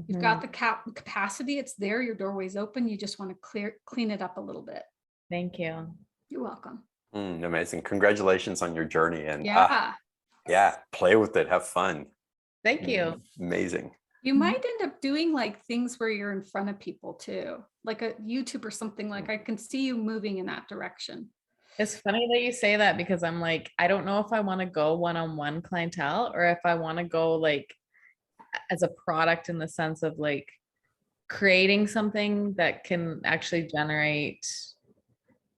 You've got the capacity, it's there, your doorway's open. You just want to clean it up a little bit. Thank you. You're welcome. Amazing. Congratulations on your journey. And yeah, play with it. Have fun. Thank you. Amazing. You might end up doing like things where you're in front of people too, like a YouTube or something. Like I can see you moving in that direction. It's funny that you say that because I'm like, I don't know if I want to go one-on-one clientele or if I want to go like as a product in the sense of like creating something that can actually generate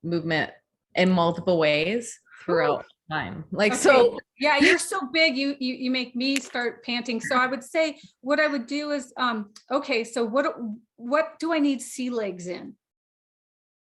movement in multiple ways throughout time. Like, Okay. so Yeah, you're so big, you make me start panting. So I would say what I would do is, okay, so what do I need sea legs in?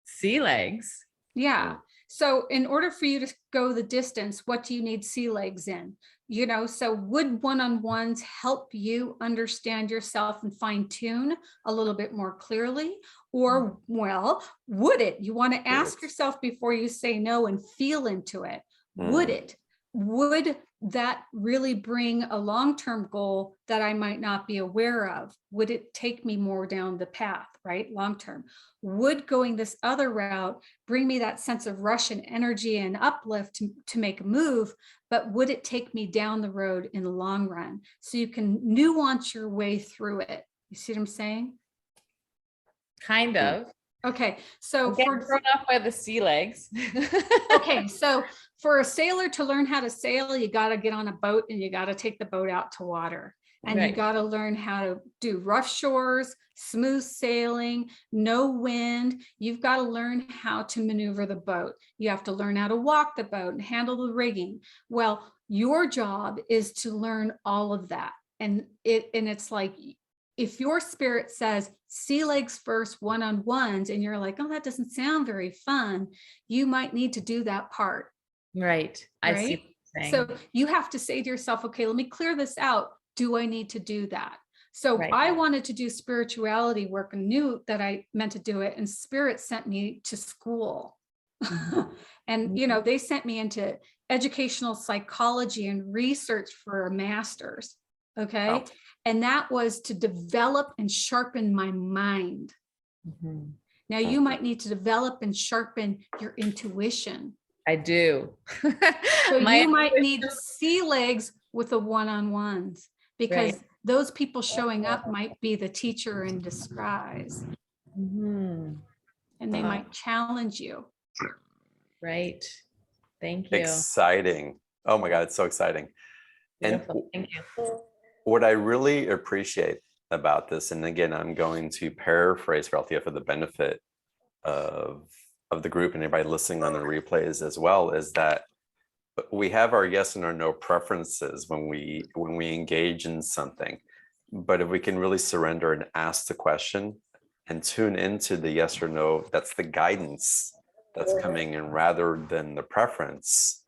sea legs. Yeah. So in order for you to go the distance, what do you need sea legs in? You know, so would one-on-ones help you understand yourself and fine tune a little bit more clearly? Or, well, would it? You want to ask yourself before you say no and feel into it. Would it? Would that really bring a long-term goal that I might not be aware of? Would it take me more down the path, right? Long-term. Would going this other route bring me that sense of rush and energy and uplift to make a move, but would it take me down the road in the long run? So you can nuance your way through it. You see what I'm saying? Kind of. Okay, so Getting thrown off by the sea legs. okay, so for a sailor to learn how to sail, you got to get on a boat and you got to take the boat out to water. And you Right. got to learn how to do rough shores, smooth sailing, no wind. You've got to learn how to maneuver the boat. You have to learn how to walk the boat and handle the rigging. Well, your job is to learn all of that. And it's like, if your spirit says sea legs first, one-on-ones, and you're like, oh, that doesn't sound very fun, you might need to do that part. Right. I see Right? what you're saying. So you have to say to yourself, okay, let me clear this out. Do I need to do that? So Right. I wanted to do spirituality work and knew that I meant to do it. And spirit sent me to school. And, you know, they sent me into educational psychology and research for a master's. Okay. Wow. And that was to develop and sharpen my mind. Mhm. Now you might need to develop and sharpen your intuition. I do. So My you might need intuition- sea legs with the one-on-ones, because Right. those people showing up might be the teacher in disguise, Mhm. and they might challenge you. Right. Thank you. Exciting. Oh my God, it's so exciting. And Beautiful. Thank you. what I really appreciate about this, and again, I'm going to paraphrase for Althea for the benefit of the group and everybody listening on the replays as well, is that we have our yes and our no preferences when we engage in something. But if we can really surrender and ask the question and tune into the yes or no, that's the guidance that's coming in rather than the preference.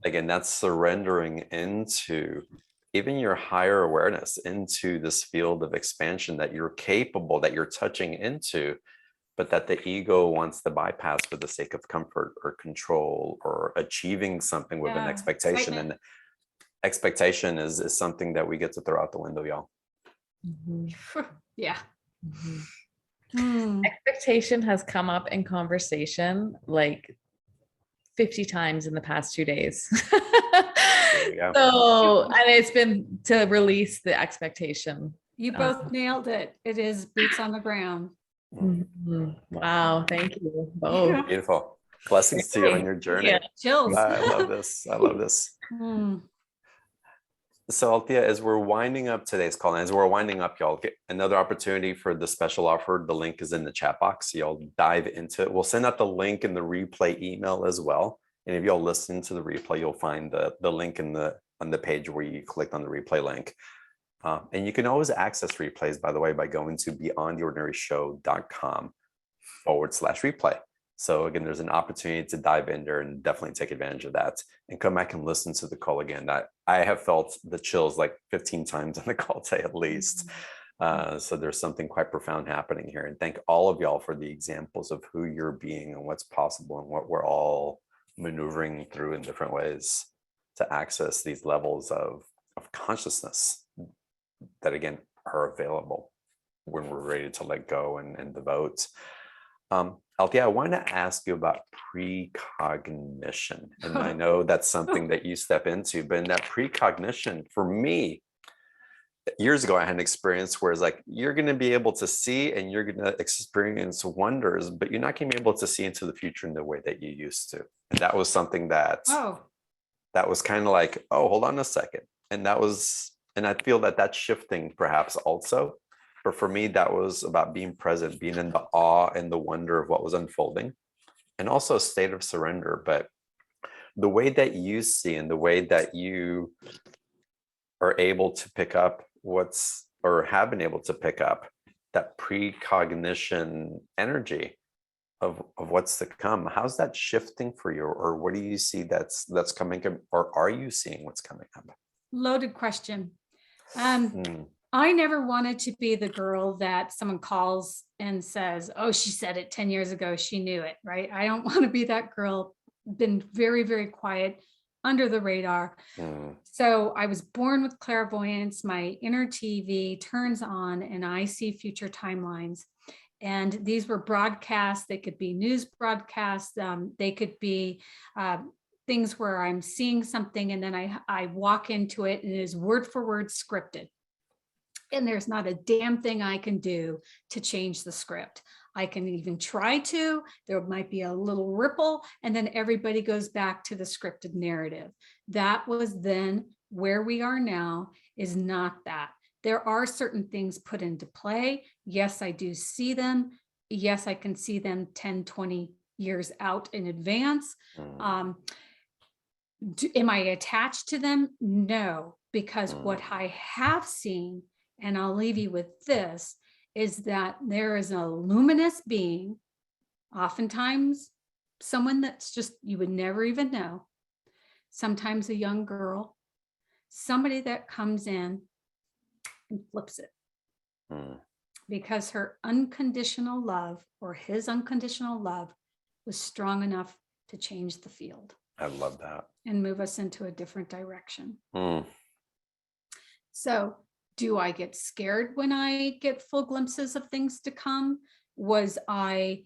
Again, that's surrendering into even your higher awareness, into this field of expansion that you're capable, that you're touching into, but that the ego wants to bypass for the sake of comfort or control or achieving something with an Yeah, expectation. excitement. And expectation is something that we get to throw out the window, y'all. Yeah. Mhm. Hmm. Expectation has come up in conversation like 50 times in the past 2 days. There you go. So, and it's been to release the expectation. You both nailed it. It is boots on the ground. Mhm. Wow. Thank you both. Beautiful. Blessings to you on your journey. Yeah. Chills. I love this. I love this. Hmm. So Althea, as we're winding up today's call, and as we're winding up, y'all get another opportunity for the special offer. The link is in the chat box. Y'all dive into it. We'll send out the link in the replay email as well. And if y'all listen to the replay, you'll find the link on the page where you clicked on the replay link. And you can always access replays, by the way, by going to beyondtheordinaryshow.com/replay. So again, there's an opportunity to dive in there and definitely take advantage of that and come back and listen to the call again. That I have felt the chills like 15 times on the call today at least. So there's something quite profound happening here. And thank all of y'all for the examples of who you're being and what's possible and what we're all maneuvering through in different ways to access these levels of consciousness that again are available when we're ready to let go and devote. Althea, I want to ask you about precognition. And I know that's something that you step into, but in that precognition, for me, years ago I had an experience where it's like you're going to be able to see and you're going to experience wonders, but you're not going to be able to see into the future in the way that you used to. And that was something that Oh, that was kind of like, oh, hold on a second. And that was, and I feel that that's shifting perhaps also. But for me, that was about being present, being in the awe and the wonder of what was unfolding, and also a state of surrender. But the way that you see and the way that you are able to pick up what's, or have been able to pick up that precognition energy of what's to come, how's that shifting for you? Or what do you see that's coming up, or are you seeing what's coming up? loaded question. Hmm. I never wanted to be the girl that someone calls and says, oh, she said it 10 years ago, she knew it, right? I don't want to be that girl. Been very, very quiet, under the radar. Hmm. So I was born with clairvoyance. My inner TV turns on and I see future timelines. And these were broadcasts. They could be news broadcasts. They could be things where I'm seeing something and then I walk into it and it is word for word scripted. And there's not a damn thing I can do to change the script. I can even try to, there might be a little ripple, and then everybody goes back to the scripted narrative. That was then. Where we are now is not that. There are certain things put into play. Yes, I do see them. Yes, I can see them 10, 20 years out in advance. Am I attached to them? No, because what I have seen, and I'll leave you with this, is that there is a luminous being, oftentimes someone that's just, you would never even know, sometimes a young girl, somebody that comes in and flips it. Because her unconditional love, or his unconditional love, was strong enough to change the field. I love that. And move us into a different direction. Hmm. So do I get scared when I get full glimpses of things to come? Was I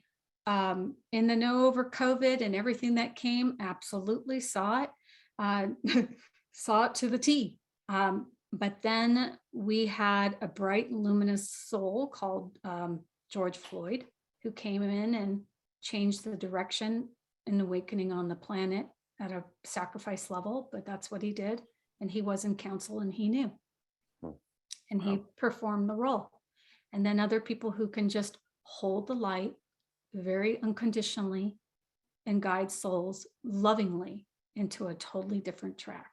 in the know over COVID and everything that came? Absolutely saw it, saw it to the T. But then we had a bright, luminous soul called George Floyd, who came in and changed the direction and awakening on the planet at a sacrifice level. But that's what he did. And he was in council and he knew. And he performed the role. And then other people who can just hold the light very unconditionally and guide souls lovingly into a totally different track.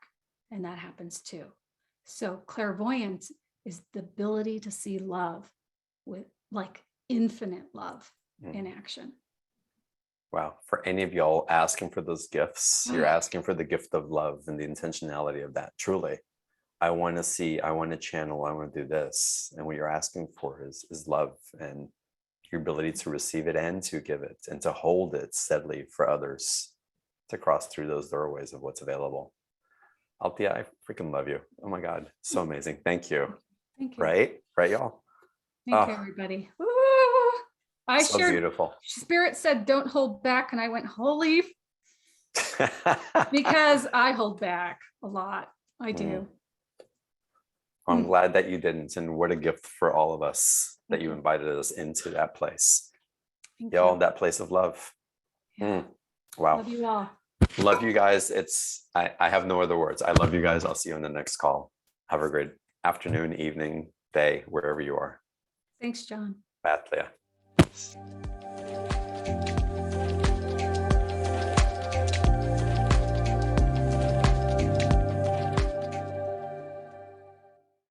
And that happens too. So clairvoyance is the ability to see love with like infinite love in action. Wow. For any of y'all asking for those gifts, you're asking for the gift of love and the intentionality of that. Truly. I want to see, I want to channel, I want to do this. And what you're asking for is love and your ability to receive it and to give it and to hold it steadily for others to cross through those doorways of what's available. Althea, I freaking love you. Oh my God. So amazing. Thank you. Thank you. Right, y'all? Thank you, everybody. Woo! I So shared, beautiful. Spirit said, don't hold back. And I went, holy, because I hold back a lot. I do. I'm glad that you didn't. And what a gift for all of us that Thank you you. invited us into that place. Thank Y'all, you. that place of love. Yeah. Wow. Love you all. Love you guys. I have no other words. I love you guys. I'll see you in the next call. Have a great afternoon, evening, day, wherever you are. Thanks, John. Bye, Althea.